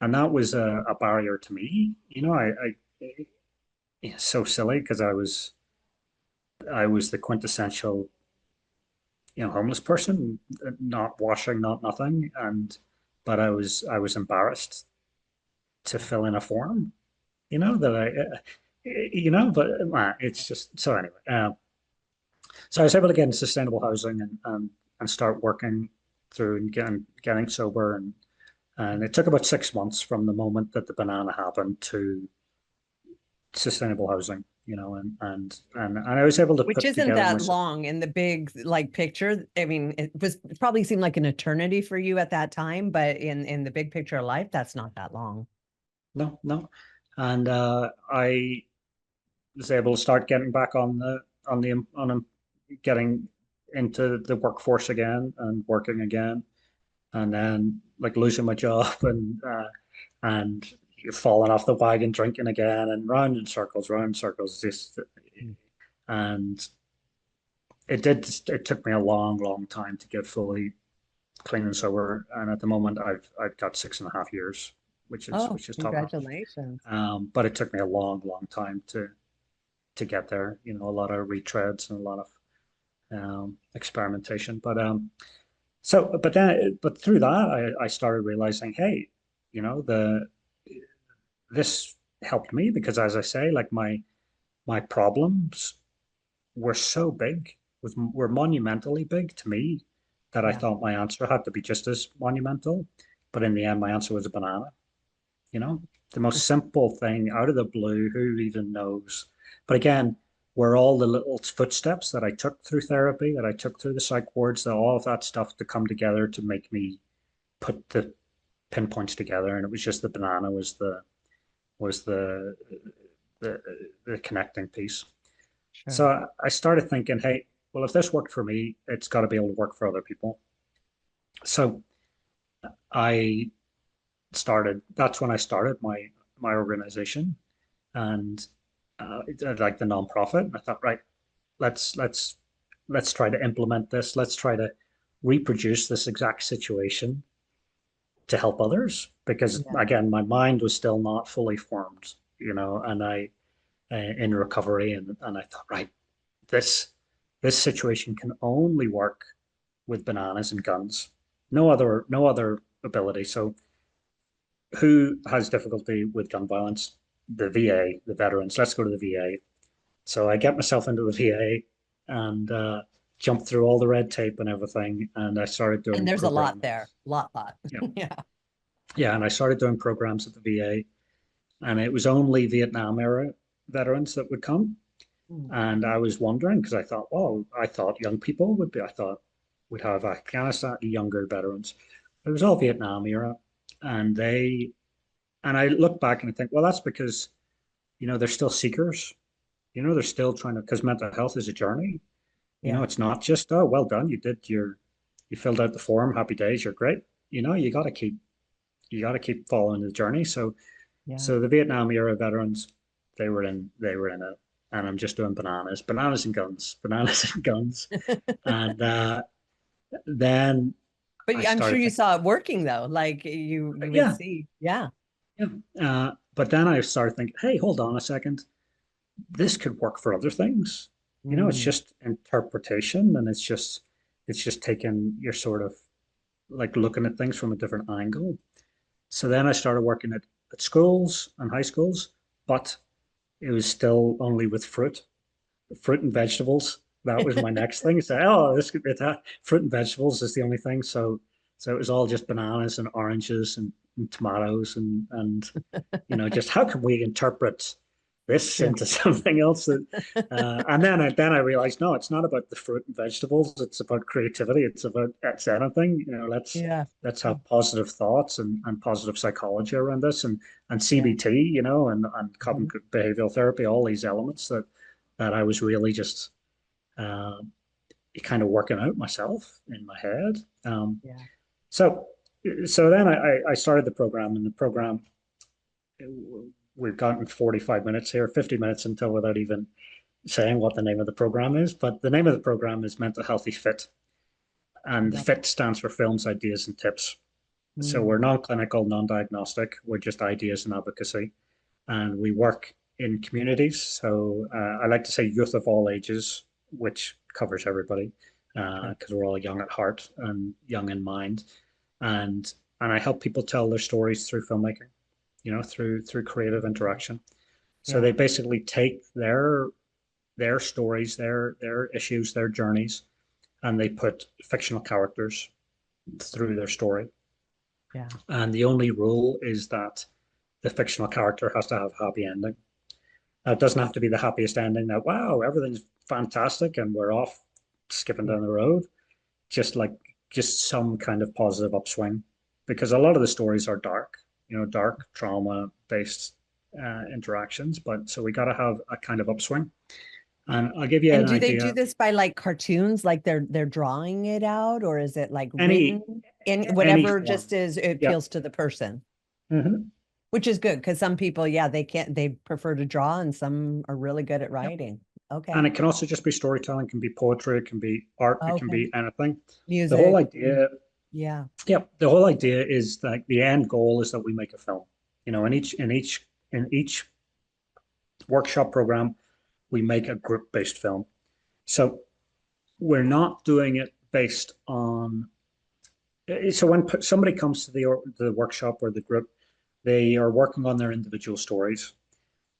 and that was a barrier to me. It's so silly because I was the quintessential, homeless person, not washing, not nothing, but I was embarrassed to fill in a form, that but it's just so anyway. So I was able to get into sustainable housing and start working through and getting sober, and it took about 6 months from the moment that the banana happened to sustainable housing, and I was able to Which put isn't together my that long in the big like picture. I mean, it probably seemed like an eternity for you at that time, but in the big picture of life, that's not that long. no, no, and I was able to start getting back getting into the workforce again and working again, and then like losing my job and you're falling off the wagon, drinking again, and round in circles. Just and it took me a long, long time to get fully clean and sober. And at the moment, I've got 6.5 years, which is Oh, which is top notch. congratulations. But it took me a long, long time to get there. A lot of retreads and a lot of experimentation. But through that, I started realizing, hey, the this helped me because, as I say, like my problems were so big, were monumentally big to me, that I Yeah. thought my answer had to be just as monumental. But in the end, my answer was a banana. You know, the most simple thing out of the blue, who even knows? But again, were all the little footsteps that I took through therapy, that I took through the psych wards, that all of that stuff to come together to make me put the pinpoints together. And it was just the banana was the, the connecting piece. Sure. So I started thinking, hey, well, if this worked for me, it's got to be able to work for other people. So I that's when I started my organization, and like the nonprofit. I thought, right, let's let's let's try to implement this. Let's try to reproduce this exact situation to help others, because Yeah. again, my mind was still not fully formed, and I in recovery, and I thought, right, this this situation can only work with bananas and guns. No other ability. So who has difficulty with gun violence? The VA, the veterans. Let's go to the VA. So I get myself into the VA and jumped through all the red tape and everything, and I started And doing there's a lot there, programs. lot. Yeah, Yeah. yeah, and I started doing programs at the VA, and it was only Vietnam era veterans that would come. Mm. And I was wondering because I thought, oh, I thought young people would be. I thought we'd have Afghanistan younger veterans. It was all Vietnam era, and they and I look back and I think, well, that's because they're still seekers. They're still trying to, because mental health is a journey. Yeah. It's not just, oh, well done, you filled out the form, happy days, you're great. You got to keep following the journey. So Yeah. so the Vietnam era veterans, they were in it, and I'm just doing bananas and guns, and then I But I'm sure started you thinking, saw it working though. Like you would yeah, see. Yeah. yeah. But then I started thinking, hey, hold on a second, this could work for other things. It's Mm. just interpretation, and it's just taking your sort of like looking at things from a different angle. So then I started working at schools and high schools, but it was still only with fruit and vegetables. That was my next thing. So, this could be that. Fruit and vegetables is the only thing. So it was all just bananas and oranges and tomatoes and just how can we interpret this Yeah. into something else that and then I realized, no, it's not about the fruit and vegetables, it's about creativity, it's anything. Yeah. Let's have positive thoughts and positive psychology around this, and Yeah. CBT, and Mhm. cognitive behavioral therapy, all these elements that I was really just uh, kind of working out myself in my head. Yeah. So so then I started the program, and the program, we've gotten 45 minutes here, 50 minutes until, without even saying what the name of the program is. But the name of the program is Mental Healthy Fit. And the Love FIT stands for Films, Ideas, and Tips. it. So we're Mm. non-clinical, non-diagnostic. We're just ideas and advocacy. And we work in communities. So I like to say youth of all ages, which covers everybody, Sure. because we're all young at heart and young in mind. And I help people tell their stories through filmmaking, through creative interaction. So Yeah. they basically take their stories, their issues, their journeys, and they put fictional characters through their story. Yeah. And the only rule is that the fictional character has to have a happy ending. Now, it doesn't have to be the happiest ending that, wow, everything's fantastic and we're off skipping Yeah. down the road. Just like just some kind of positive upswing, because a lot of the stories are dark, dark trauma based interactions. But so we got to have a kind of upswing. And I'll give you And an do they do idea. this by like cartoons, like they're drawing it out, or is it like Any written in any whatever form. just is it Yeah. appeals to the person, Mm-hmm. which is good because some people, yeah, they prefer to draw and some are really good at Yeah. writing. And Okay. it can also just be storytelling, it can be poetry, it can be art, it can Okay. be anything. The whole Music. idea, Yeah. yeah, the whole idea is that the end goal is that we make a film. In each workshop program, we make a group-based film. So we're not doing it based on. So when somebody comes to the workshop or the group, they are working on their individual stories,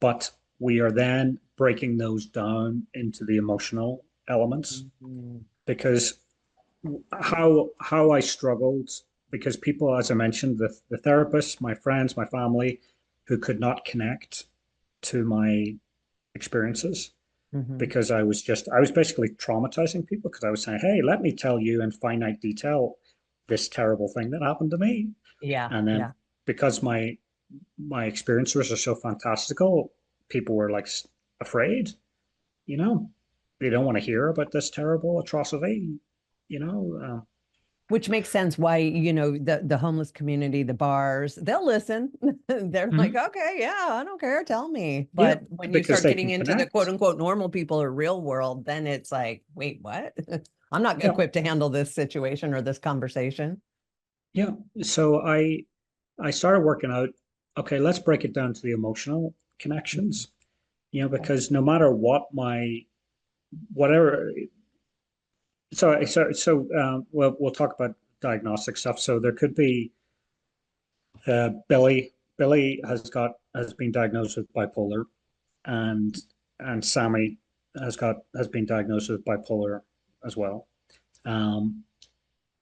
but we are then breaking those down into the emotional elements, Mhm. because how I struggled. because people, as I mentioned, the therapists, my friends, my family, who could not connect to my experiences Hmm. because I was basically traumatizing people because I was saying, hey, let me tell you in finite detail this terrible thing that happened to me. Yeah. And then Yeah. because my experiences are so fantastical, people were like afraid, you know, they don't want to hear about this terrible atrocity, you know. Which makes sense why, the homeless community, the bars, they'll listen. They're like, Mhm. okay, yeah, I don't care, tell me. Yeah, But when you because start they getting can into the quote connect. unquote normal people or real world, then it's like, wait, what? I'm not Yeah, equipped to handle this situation or this conversation. yeah. So I started working out, okay, let's break it down to the emotional connections, because no matter what my whatever, well, we'll talk about diagnostic stuff. So there could be Billy. Billy has been diagnosed with bipolar, and Sammy has been diagnosed with bipolar as well. Um,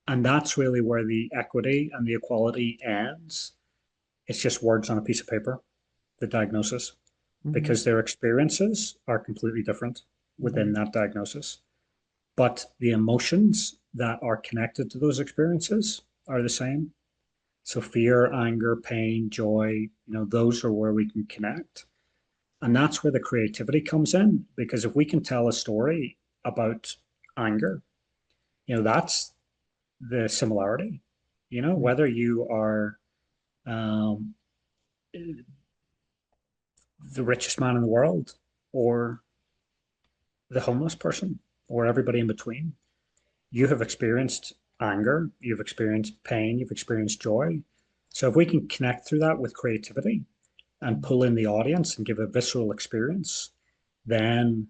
and that's really where the equity and the equality ends. It's just words on a piece of paper, the diagnosis, Mhm. because their experiences are completely different within Mhm. that diagnosis. But the emotions that are connected to those experiences are the same. So fear, anger, pain, joy, those are where we can connect. And that's where the creativity comes in, because if we can tell a story about anger, that's the similarity. Mhm. Whether you are um, the richest man in the world or the homeless person or everybody in between, you have experienced anger, you've experienced pain, you've experienced joy. So if we can connect through that with creativity and pull in the audience and give a visceral experience, then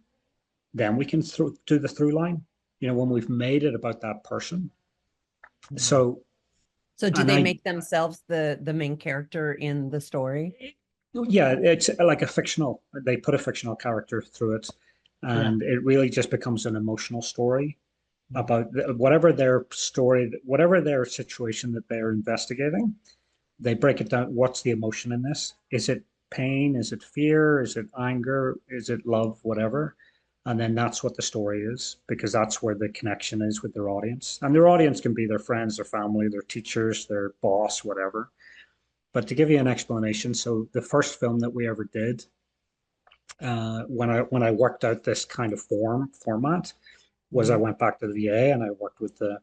we can do the through line. When we've made it about that person. Mhm. So, So do and they make themselves the main character in the story? yeah, it's like a fictional. They put a fictional character through it, Yeah. and it really just becomes an emotional story about whatever their story, whatever their situation that they're investigating. They break it down. What's the emotion in this? Is it pain? Is it fear? Is it anger? Is it love? Whatever. And then that's what the story is, because that's where the connection is with their audience. And their audience can be their friends, their family, their teachers, their boss, whatever. But to give you an explanation, so the first film that we ever did, when I worked out this kind of format, was I Mhm. went back to the VA and I worked with the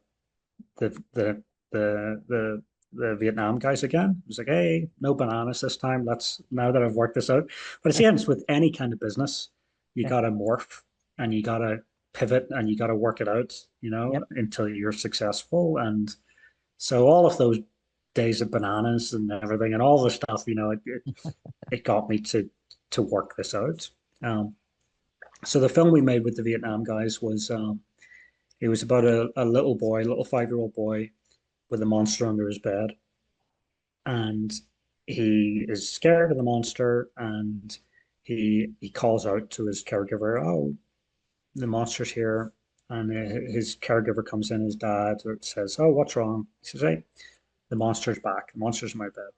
the the the the Vietnam guys again. It was like, hey, no bananas this time. Let's Now that I've worked this out. But it's the end with any kind of business, you Yeah. got to morph and you got to pivot and you got to work it out, Yep. until you're successful. And so all of those days of bananas and everything and all the stuff, it got me to work this out. Um, so the film we made with the Vietnam guys was it was about a little boy, little 5-year-old boy with a monster under his bed, and he is scared of the monster, and he calls out to his caregiver, "Oh, the monster's here." And his caregiver comes in, his dad says, "Oh, what's wrong?" He says, "Hey, the monster's back. The monster's in my bed."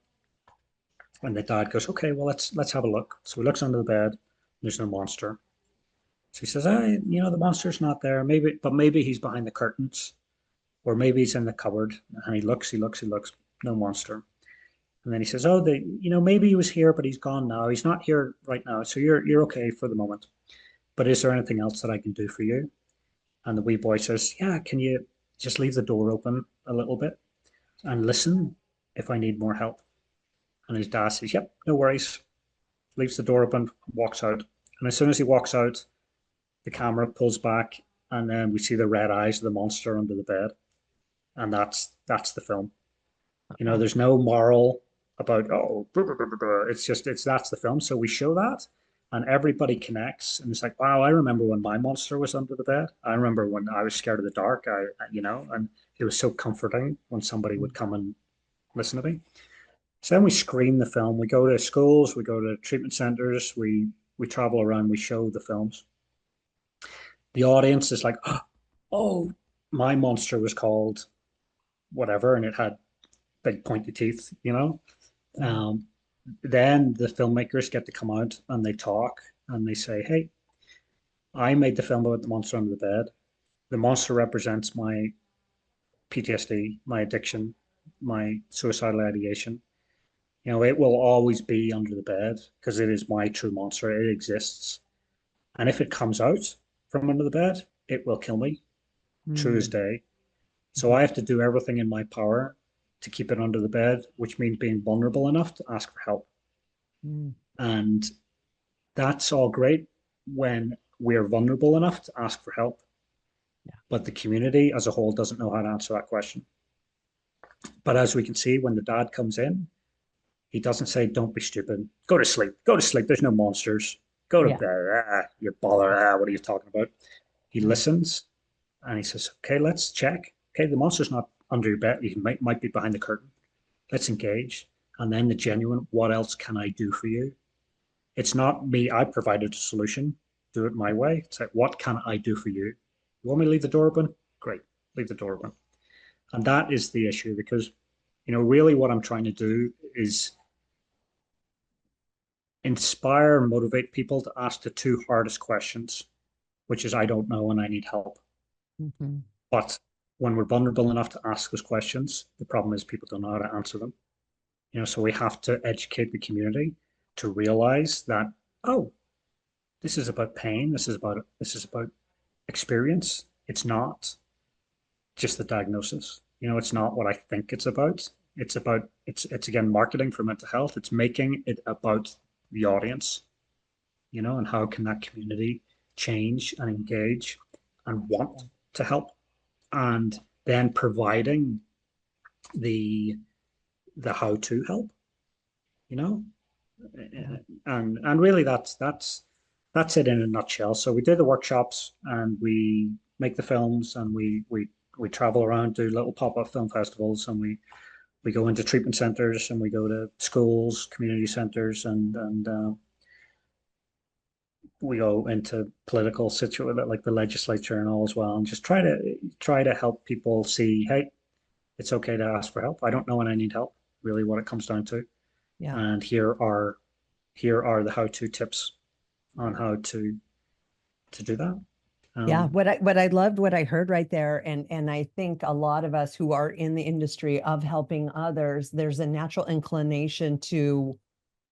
And the dad goes, "Okay, well, let's have a look." So he looks under the bed. There's no monster. So he says, "Hey, the monster's not there. Maybe he's behind the curtains, or maybe he's in the cupboard." And he looks. No monster. And then he says, "Oh, maybe he was here, but he's gone now. He's not here right now. So you're okay for the moment. But is there anything else that I can do for you?" And the wee boy says, "Yeah, can you just leave the door open a little bit and listen if I need more help?" And his dad says, "Yep, no worries." Leaves the door open, walks out. And as soon as he walks out, the camera pulls back, and then we see the red eyes of the monster under the bed. And that's the film. Oh, There's no moral about, oh, blah, blah, blah, blah. It's that's the film. So we show that, and everybody connects, and it's like, wow, I remember when my monster was under the bed. I remember when I was scared of the dark. And it was so comforting when somebody would come and listen to me. So then we screen the film. We go to schools, we go to treatment centers, we travel around, we show the films. The audience is like, oh, my monster was called whatever, and it had big pointy teeth, you know. Yeah. Then the filmmakers get to come out and they talk and they say, hey, I made the film about the monster under the bed. The monster represents my PTSD, my addiction, my suicidal ideation. You know, it will always be under the bed because it is my true monster. It exists. And if it comes out from under the bed, it will kill me, true as Mm. day. So Mhm. I have to do everything in my power to keep it under the bed, which means being vulnerable enough to ask for help. Mm. And that's all great when we're vulnerable enough to ask for help. Yeah. But the community as a whole doesn't know how to answer that question. But as we can see, when the dad comes in, he doesn't say, don't be stupid. Go to sleep. Go to sleep. There's no monsters. Go to Yeah. bed. You're bother. What are you talking about? He Yeah. listens and he says, okay, let's check. Okay, the monster's not under your bed. He might be behind the curtain. Let's engage. And then the genuine, what else can I do for you? It's not me. I provided a solution. Do it my way. It's like, what can I do for you? You want me to leave the door open? Great. Leave the door open. And that is the issue because, really what I'm trying to do is inspire and motivate people to ask the two hardest questions, which is I don't know and I need help. Mhm. But when we're vulnerable enough to ask those questions, the problem is people don't know how to answer them. So we have to educate the community to realize that, oh, this is about pain. This is about experience. It's not just the diagnosis. It's not what I think it's about. It's again marketing for mental health. It's making it about the audience, and how can that community change and engage and want to help, and then providing the how to help, you know, Yeah. and really that's it in a nutshell. So we do the workshops and we make the films and we travel around, do little pop-up film festivals, and we go into treatment centers and we go to schools, community centers, and we go into political situation like the legislature and all as well, and just try to help people see, hey, it's okay to ask for help. I don't know and I need help. Really, what it comes down to, Yeah. and here are the how-to tips on how to do that. Yeah, Um, what I loved what I heard right there, and I think a lot of us who are in the industry of helping others, there's a natural inclination to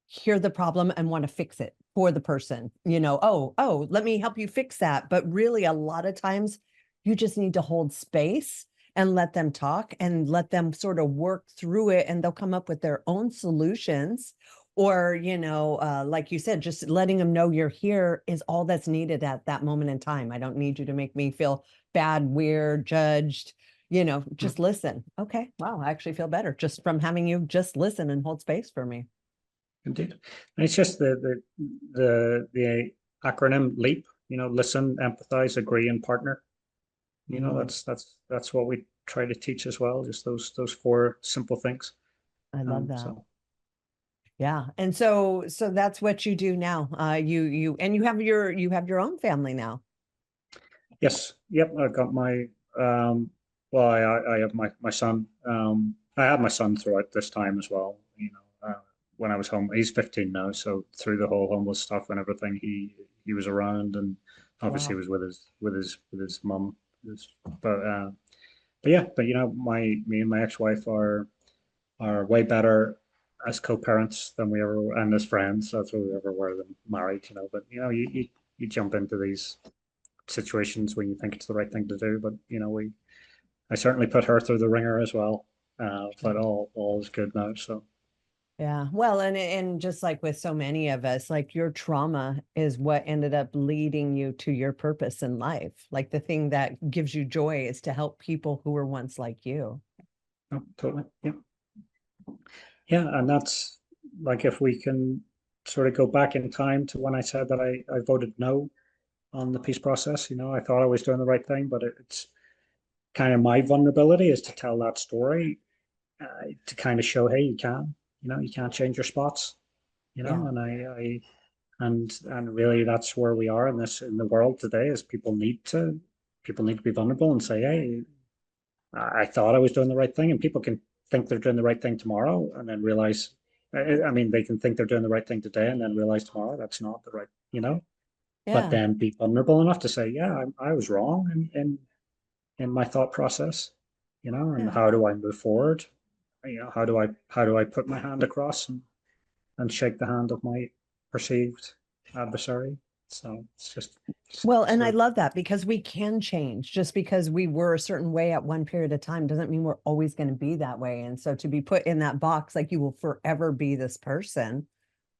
hear the problem and want to fix it for the person. Oh, let me help you fix that. But really, a lot of times you just need to hold space and let them talk and let them sort of work through it, and they'll come up with their own solutions. Or, like you said, just letting them know you're here is all that's needed at that moment in time. I don't need you to make me feel bad, weird, judged. Just listen. Okay. Wow. I actually feel better just from having you just listen and hold space for me. Indeed, and it's just the acronym LEAP. Listen, empathize, agree, and partner. Mm, That's what we try to teach as well. Just those four simple things. I love that. So Yeah. And so that's what you do now. And you have your own family now. yes, yep. I got my well, I have my son. I had my son throughout this time as well. When I was home, he's 15 now. So through the whole homeless stuff and everything, he was around, and obviously he Wow. was with his mum. But yeah, but me and my ex-wife are way better as co-parents than we ever and as friends. That's what we ever were than married. But you jump into these situations when you think it's the right thing to do. But I certainly put her through the ringer as well. But all is good now. So Yeah. Well, and just like with so many of us, like your trauma is what ended up leading you to your purpose in life. Like the thing that gives you joy is to help people who were once like you. no, totally, yeah, yeah, and that's like if we can sort of go back in time to when I said that I voted no on the peace process. I thought I was doing the right thing, but it's kind of my vulnerability is to tell that story, to kind of show, hey, you can't change your spots, Yeah. and and really that's where we are in the world today is people need to be vulnerable and say, hey, I thought I was doing the right thing, and people can think they're doing the right thing tomorrow and then realize, I mean, they can think they're doing the right thing today and then realize tomorrow that's not the right, but Yeah. then be vulnerable enough to say, yeah, I was wrong in my thought process, and Yeah. how do I move forward? How do I put my hand across and shake the hand of my perceived adversary? So it's just Well, and sort I of, love that because we can change. Just because we were a certain way at one period of time doesn't mean we're always going to be that way. And so to be put in that box, like you will forever be this person,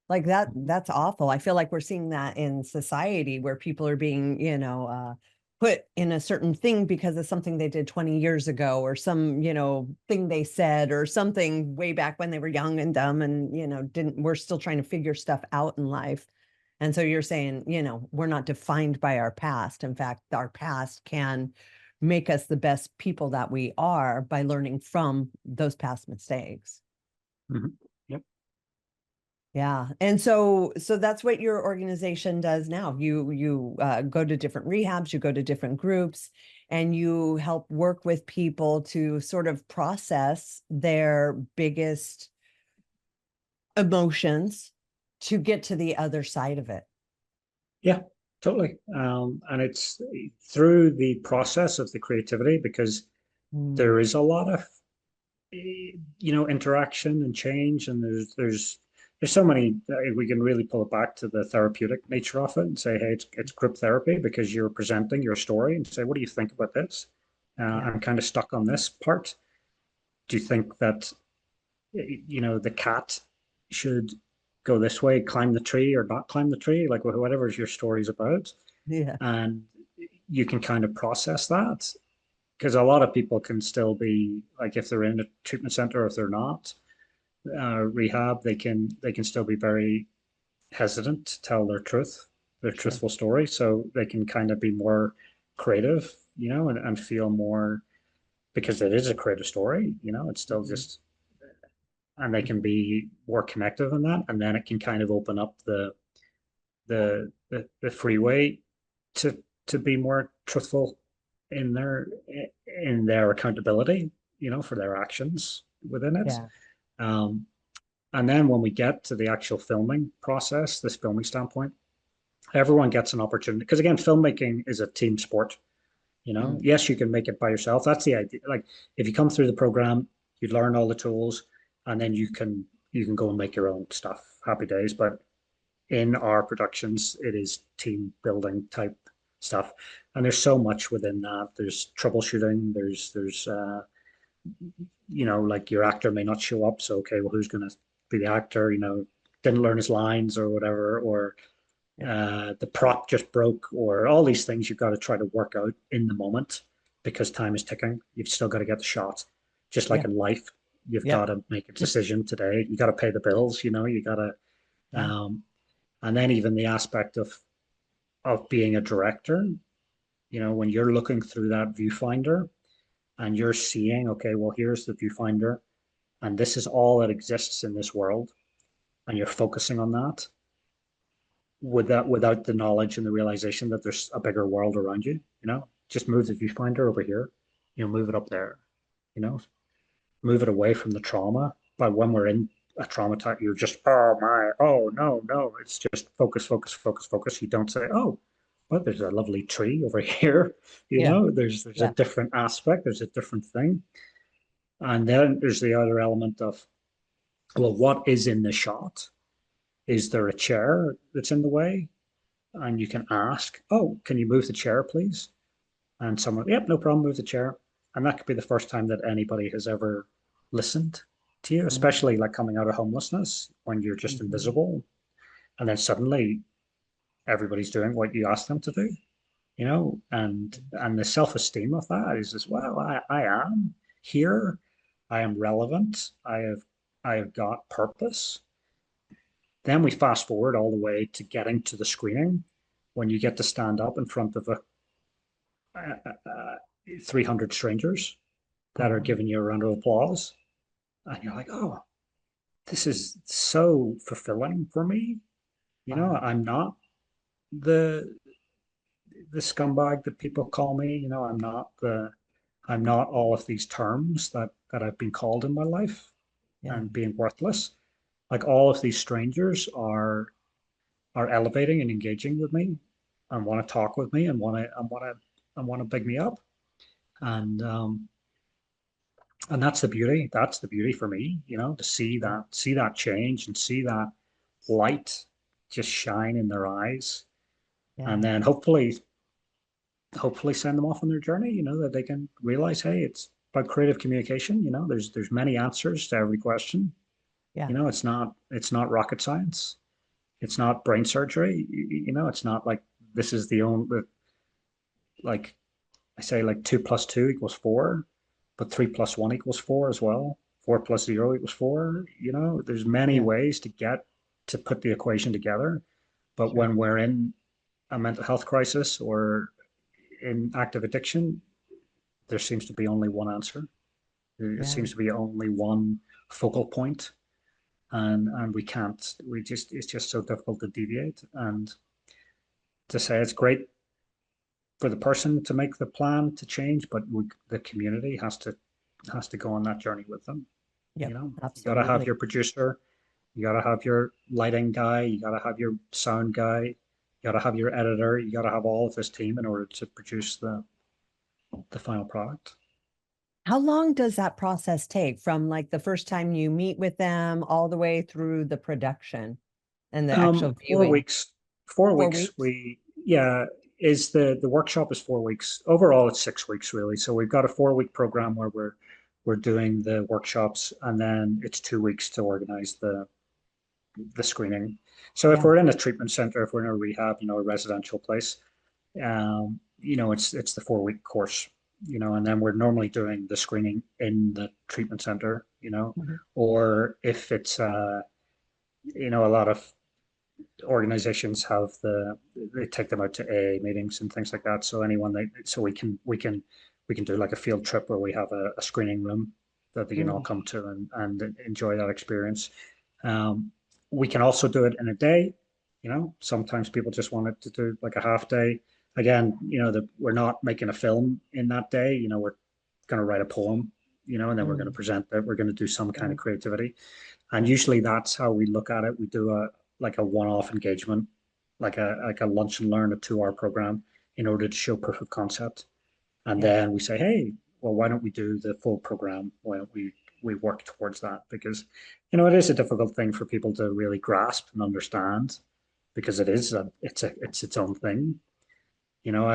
like that's awful. I feel like we're seeing that in society where people are being, put in a certain thing because of something they did 20 years ago or some, thing they said or something way back when they were young and dumb and, we're still trying to figure stuff out in life. And so you're saying, we're not defined by our past. In fact, our past can make us the best people that we are by learning from those past mistakes. mhm. Yep. Yeah. And so that's what your organization does now. You go to different rehabs, you go to different groups, and you help work with people to sort of process their biggest emotions to get to the other side of it. Yeah, totally. And it's through the process of the creativity because Mm, there is a lot of interaction and change, and there's so many. We can really pull it back to the therapeutic nature of it and say, hey, it's group therapy because you're presenting your story and say, what do you think about this? yeah. I'm kind of stuck on this part. Do you think that the cat should go this way, climb the tree, or not climb the tree? Like whatever your story's about, Yeah. and you can kind of process that because a lot of people can still be like if they're in a treatment center or if they're not rehab, they can still be very hesitant to tell their Sure. truthful story. So they can kind of be more creative, and feel more because it is a creative story, it's still Mhm. just and they can Mhm. be more connective in that, and then it can kind of open up the freeway to be more truthful in their accountability, for their actions within it. Yeah. Um, and then when we get to the actual filming process, this filming standpoint, everyone gets an opportunity because again, filmmaking is a team sport. Mm. Yes, you can make it by yourself. That's the idea. Like if you come through the program, you learn all the tools, and then you can go and make your own stuff. Happy days. But in our productions, it is team building type stuff, and there's so much within that. There's troubleshooting. There's like your actor may not show up, so okay, well, who's going to be the actor? Didn't learn his lines or whatever, or Yeah. the prop just broke, or all these things you've got to try to work out in the moment because time is ticking. You've still got to get the shot. Just like Yeah. in life, you've got Yep. to make a decision today. You got to pay the bills, you got to, Yeah. and then even the aspect of being a director, when you're looking through that viewfinder and you're seeing, okay, well, here's the viewfinder, and this is all that exists in this world, and you're focusing on that without the knowledge and the realization that there's a bigger world around you, just move the viewfinder over here, move it up there, you know, move it away from the trauma. But when we're in a trauma type, you're just, oh my, oh no, no. It's just focus, focus, focus, focus. You don't say, oh, well, there's a lovely tree over here. Yeah. There's a Yeah. different aspect, there's a different thing. And then there's the other element of, well, what is in the shot? Is there a chair that's in the way? And you can ask, oh, can you move the chair, please? And someone, yep, no problem, move the chair. And that could be the first time that anybody has ever listened to you, especially like coming out of homelessness when you're just Mm-hmm. invisible. And then suddenly everybody's doing what you asked them to do, and the self-esteem of that is as well. I am here, I am relevant, I have got purpose. Then we fast forward all the way to getting to the screening when you get to stand up in front of 300 strangers that are Uh-huh. giving you a round of applause. And you're like, oh, this is so fulfilling for me. Wow. I'm not the the scumbag that people call me. I'm not the I'm not all of these terms that I've been called in my life Yeah. and being worthless. Like all of these strangers are elevating and engaging with me and want to talk with me and want to big me up. And and that's the beauty. That's the beauty for me, you know, to Yeah. see that change and see that light just shine in their eyes. And Yeah. then hopefully send them off on their journey, you know, that they can realize, hey, it's about creative communication, you know, there's many answers to every question. Yeah. You know, it's not rocket science. It's not brain surgery. You know, it's not like this is the only, like I say, like 2 plus 2 equals 4, but 3 plus 1 equals 4 as well. 4 plus 0 equals 4. You know, there's many Yeah. ways to get to put the equation together. But Sure. when we're in a mental health crisis or in active addiction, there seems to be only one answer. There Yeah. seems to be only one focal point, and we can't. We just it's just so difficult to deviate. And to say it's great for the person to make the plan to change, but the community has to go on that journey with them. You Yep. know, you got to have Absolutely. your producer, you got to have your lighting guy, you got to have your sound guy, you got to have your editor, you got to have all of this team in order to produce the final product. How long does that process take from like the first time you meet with them all the way through the production and the actual 4 weeks. viewing? 4 weeks. 4 weeks? We yeah is the workshop is 4 weeks. Overall, it's 6 weeks really. So we've got a 4 week program where we're doing the workshops, and then it's 2 weeks to organize the screening. So if Yeah. we're in a treatment center, if we're in a rehab, you know, a residential place, you know, it's the 4 week course, you know, and then we're normally doing the screening in the treatment center, you know, Mhm. or if it's you know, a lot of organizations have they take them out to AA meetings and things like that. So anyone they so we can do like a field trip where we have a screening room that they can all Mm. come to and enjoy that experience. Um, we can also do it in a day. You know, sometimes people just want it to do like a half day. Again, you know, we're not making a film in that day. You know, we're going to write a poem. You know, and then we're going to Mm. present that. We're going to do some kind Yeah. of creativity, and Yeah. usually that's how we look at it. We do a like a one-off engagement, like a lunch and learn, a 2 hour program in order to show proof of concept. And Yeah. then we say, hey, well, why don't we do the full program? Why don't we work towards that? Because, you know, it is a difficult thing for people to really grasp and understand because it's its own thing. You know,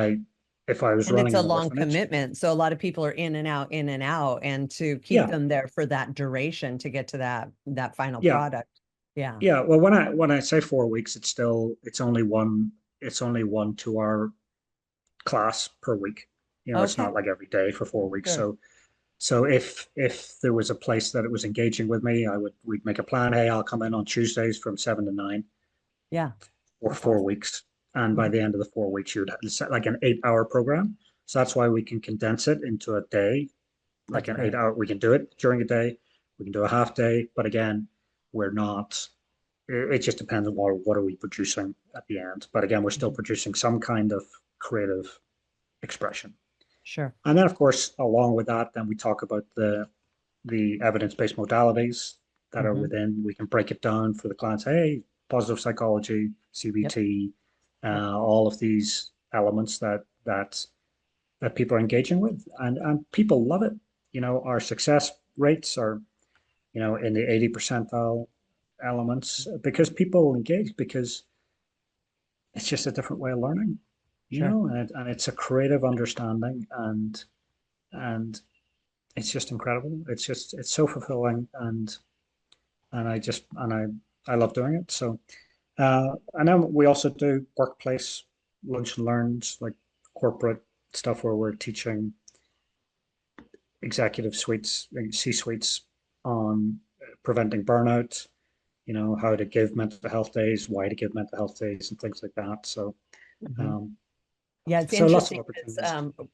if I was And it's running a an long orphanage, commitment. So a lot of people are in and out, in and out, and to keep yeah, them there for that duration to get to that final yeah, product. Yeah. yeah. Well, when I say 4 weeks, it's only one 2 hour class per week. You know, it's Okay. not like every day for 4 weeks. Sure. So if there was a place that it was engaging with me, we'd make a plan. Hey, I'll come in on Tuesdays from 7 to 9 Yeah. for That's four awesome. weeks. And by Mhm. the end of the 4 weeks, you'd set like an 8 hour program. So that's why we can condense it into a day, like That's an eight great. hour. We can do it during a day. We can do a half day. But again, we're not, it just depends on what are we producing at the end. But again, we're still Mhm. producing some kind of creative expression. Sure. And then, of course, along with that, then we talk about the evidence-based modalities that are Hmm. within. We can break it down for the clients. Hey, positive psychology, Yep. CBT, Yep. all of these elements that people are engaging with, and people love it. You know, our success rates are, you know, in the 80 percentile elements because people engage because it's just a different way of learning, you Sure. know, and it's a creative understanding and it's just incredible. It's so fulfilling and I love doing it. So and then we also do workplace lunch and learns like corporate stuff where we're teaching executive suites, C suites on preventing burnout, you know, how to give mental health days, why to give mental health days, and things like that. Hmm. Um, Yeah, it's so lots of interesting because opportunities.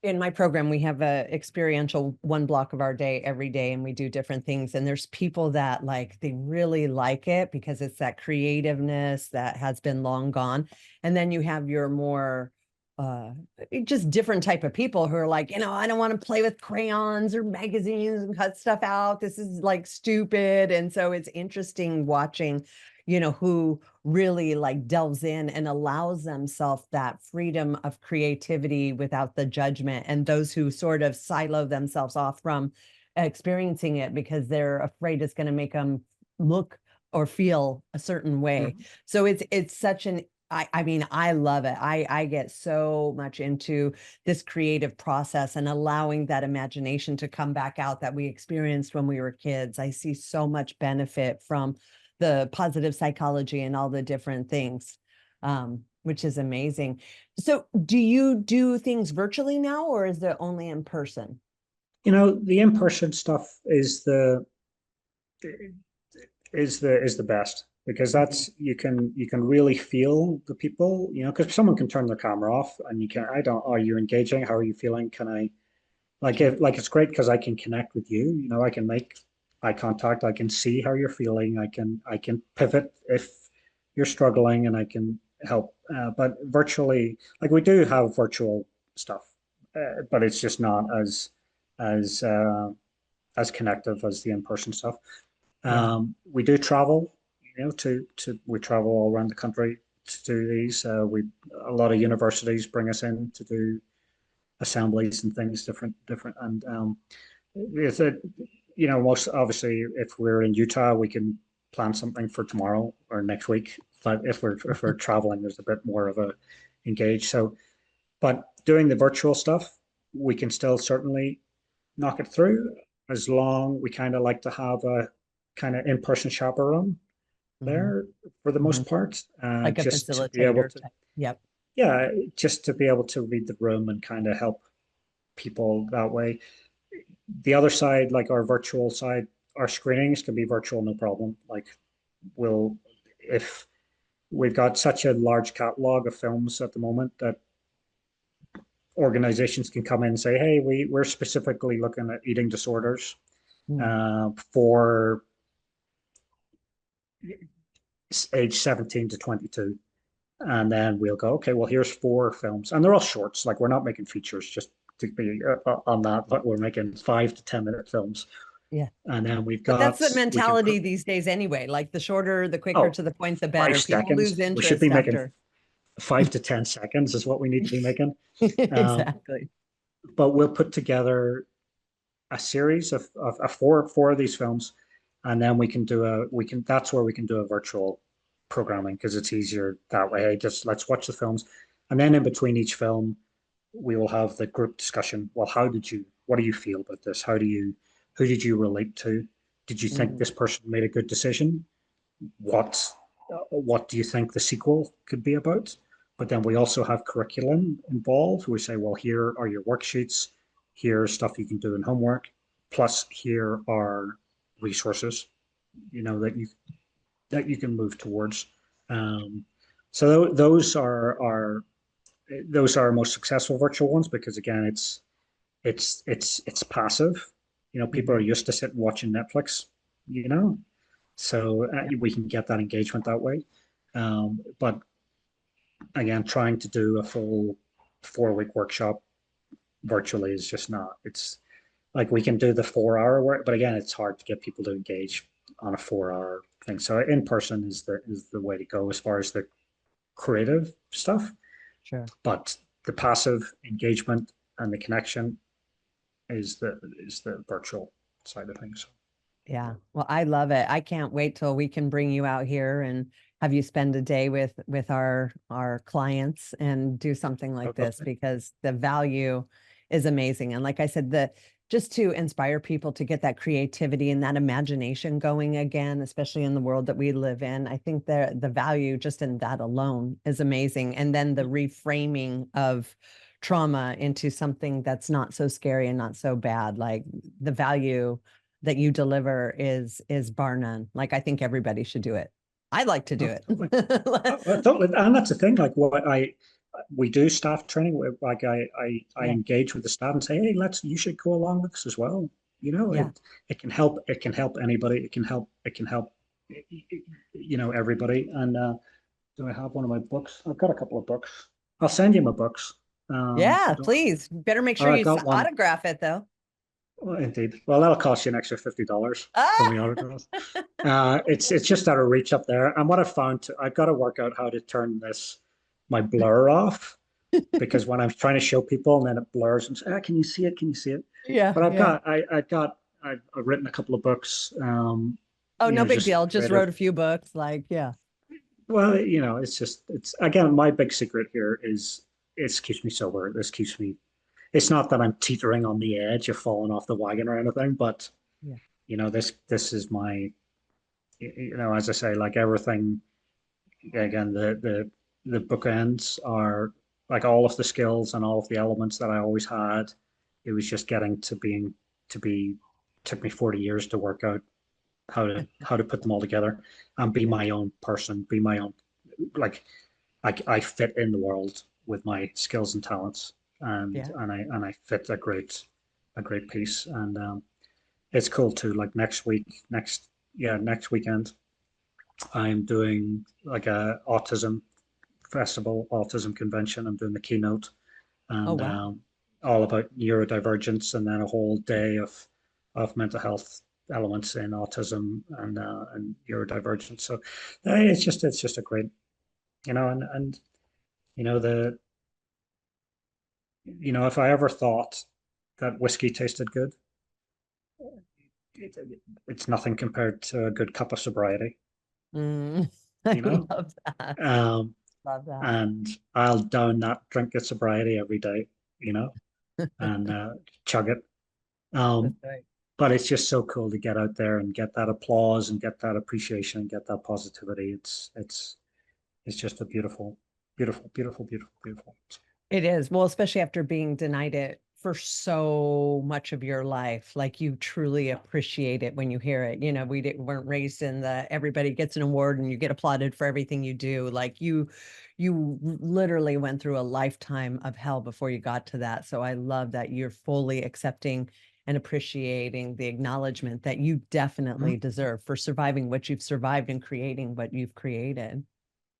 in my program we have a experiential one block of our day every day, and we do different things. And there's people that like they really like it because it's that creativeness that has been long gone. And then you have your more uh just different type of people who are like, I don't want to play with crayons or magazines and cut stuff out. This is like stupid. And so it's interesting watching, who really like delves in and allows themselves that freedom of creativity without the judgment, and those who sort of silo themselves off from experiencing it because they're afraid it's going to make them look or feel a certain way. So it's such an I mean, I love it. I get so much into this creative process and allowing that imagination to come back out that we experienced when we were kids. I see so much benefit from the positive psychology and all the different things, which is amazing. So do you do things virtually now, or is it only in person? The in-person stuff is the best, because that's you can really feel the people, because someone can turn their camera off and are you engaging, how are you feeling, can I it's great because I can connect with you, I can make eye contact, I can see how you're feeling, I can pivot if you're struggling, and I can help, but virtually, like, we do have virtual stuff, but it's just not as uh, as connective as the in-person stuff. Yeah. We do travel, we travel all around the country to do these. A lot of universities bring us in to do assemblies and things, different, and it's a, most obviously, if we're in Utah, we can plan something for tomorrow or next week. But if we're traveling, there's a bit more of a engage. So, but doing the virtual stuff, we can still certainly knock it through, as long we kind of like to have a kind of in-person chaperone Hmm. there for the Hmm. most part, Like a just to be able facilitator to, type. Yep. yeah, just to be able to read the room and kind of help people that way. The other side, like our virtual side, our screenings can be virtual, no problem. Like, we'll, if we've got such a large catalog of films at the moment, that organizations can come in and say, hey, we're specifically looking at eating disorders, Mm. for age 17 to 22. And then we'll go, okay, well, here's 4 films. And they're all shorts. Like, we're not making features just to be on that, but we're making 5 to 10 minute films. Yeah. And then But that's the we can mentality put, these days anyway. Like the shorter, the quicker oh, to the point, the five better. People seconds. lose We should be interest making after. 5 to 10 seconds is what we need to be making. Um, Exactly. but we'll put together a series of four of these films, and then that's where we can do a virtual programming, because it's easier that way. Hey, just let's watch the films, and then in between each film, we will have the group discussion. Well, what do you feel about this? Who did you relate to? Did you think Mhm. this person made a good decision? What do you think the sequel could be about? But then we also have curriculum involved. We say, well, here are your worksheets. Here's stuff you can do in homework. Plus, here are resources, that you can move towards. Um, so those are our most successful virtual ones, because, again, it's passive. People are Mhm. used to sitting watching Netflix. You know, so Yeah. we can get that engagement that way. But again, trying to do a full 4 week workshop virtually is just not. It's like, we can do the 4 hour work, but again, it's hard to get people to engage on a 4 hour thing. So in person is the way to go as far as the creative stuff. Sure. But the passive engagement and the connection is the virtual side of things. Yeah. Well, I love it. I can't wait till we can bring you out here and have you spend a day with our clients and do something like this, because the value is amazing. And like I said, the just to inspire people to get that creativity and that imagination going again, especially in the world that we live in. I think the value just in that alone is amazing. And then the reframing of trauma into something that's not so scary and not so bad. Like the value that you deliver is bar none. Like I think everybody should do it. I'd like to do Oh, it. totally. Totally. And that's the thing. Like, we do staff training. Like, I Yeah. engage with the staff and say, hey, you should go along with this as well. Yeah. It can help. It can help anybody. It can help everybody. And do I have one of my books? I've got a couple of books. I'll send you my books. Yeah, I don't, please. Better make sure I've you got one. autograph it though. Well, indeed. Well, that'll cost you an extra $50 for Ah! me autographs. It's just out of reach up there. And what I found, I've got to work out how to turn my blur off, because when I'm trying to show people and then it blurs and say, ah, can you see it? Can you see it? Yeah, But yeah. I've written a couple of books, Oh, no big just deal. Just creative. wrote a few books. Like, yeah. Well, it's again, my big secret here is it keeps me sober. This keeps me, it's not that I'm teetering on the edge of falling off the wagon or anything, but Yeah. this is my, as I say, like everything, again, the bookends are like all of the skills and all of the elements that I always had. It was just getting to be took me 40 years to work out how to put them all together and be Yeah. my own person, be my own, like I fit in the world with my skills and talents, Yeah. and I fit a great piece. And it's cool too. Like next weekend, I'm doing like a autism festival, autism convention. I'm doing the keynote, Oh, and wow. all about neurodivergence, and then a whole day of mental health elements in autism and neurodivergence. So it's just a great, and you know the if I ever thought that whiskey tasted good, it, it's nothing compared to a good cup of sobriety. Mm, I You know, love that. um, Love that. and I'll down that drink of sobriety every day. You know, and chug it. That's Um, right. but it's just so cool to get out there and get that applause and get that appreciation and get that positivity. It's just a beautiful, beautiful, beautiful, beautiful, beautiful. It is. Well, especially after being denied it for so much of your life. Like you truly appreciate it when you hear it. You know, weren't raised in the everybody gets an award and you get applauded for everything you do. Like you literally went through a lifetime of hell before you got to that. So I love that you're fully accepting and appreciating the acknowledgement that you definitely Mhm. deserve for surviving what you've survived and creating what you've created.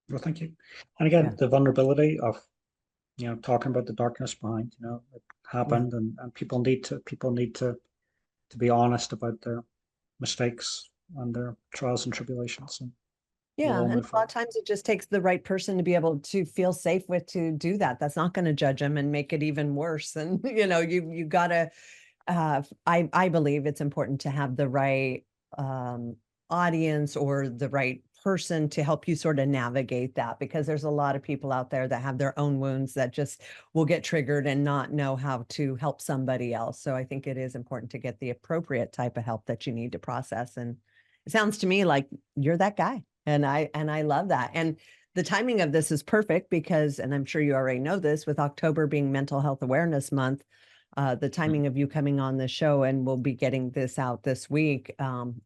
Well, thank you. And Yeah. again, the vulnerability of talking about the darkness behind, it Yeah. happened, and people need to be honest about their mistakes and their trials and tribulations, and we'll Yeah, all and move a lot of forward. times it just takes the right person to be able to feel safe with to do that. That's not going to judge them and make it even worse. And you gotta. I believe it's important to have the right um, audience or the right person to help you sort of navigate that, because there's a lot of people out there that have their own wounds that just will get triggered and not know how to help somebody else. So I think it is important to get the appropriate type of help that you need to process. And it sounds to me like you're that guy. And I love that. And the timing of this is perfect because, and I'm sure you already know this, with October being Mental Health Awareness Month, the timing of you coming on the show, and we'll be getting this out this week,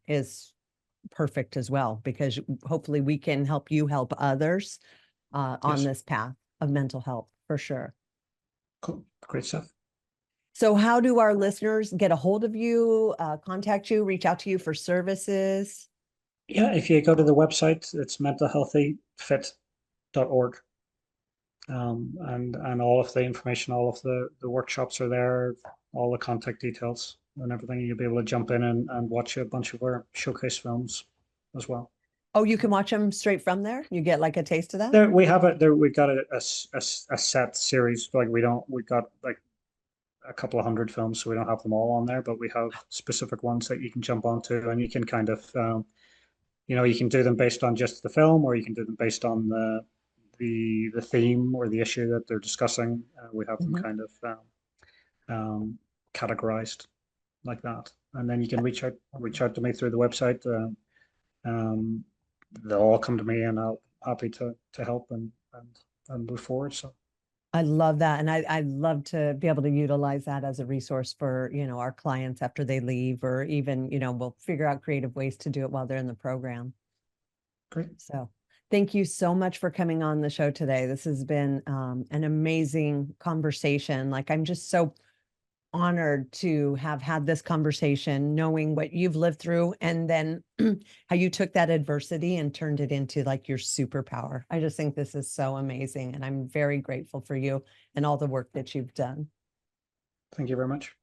is perfect as well, because hopefully we can help you help others on Yes, this path of mental health for sure. cool, great stuff. So how do our listeners get a hold of you, contact you, reach out to you for services? Yeah, if you go to the website, it's mentalhealthyfit.org. And all of the information, all of the workshops are there, all the contact details and everything. You'll be able to jump in and watch a bunch of our showcase films as well. Oh, you can watch them straight from there. You get like a taste of that. There we have it. There we've got a set series. Like we've got like a couple of hundred films, so we don't have them all on there, but we have specific ones that you can jump onto, and you can kind of you can do them based on just the film, or you can do them based on the theme or the issue that they're discussing. We have them Mhm. kind of categorized like that, and then you can reach out to me through the website. Um, they'll all come to me, and I'll happy to help and move forward. So I love that. And I'd love to be able to utilize that as a resource for, our clients after they leave, or even, we'll figure out creative ways to do it while they're in the program. great. So thank you so much for coming on the show today. This has been an amazing conversation. Like, I'm just so honored to have had this conversation, knowing what you've lived through, and then how you took that adversity and turned it into like your superpower. I just think this is so amazing, and I'm very grateful for you and all the work that you've done. Thank you very much.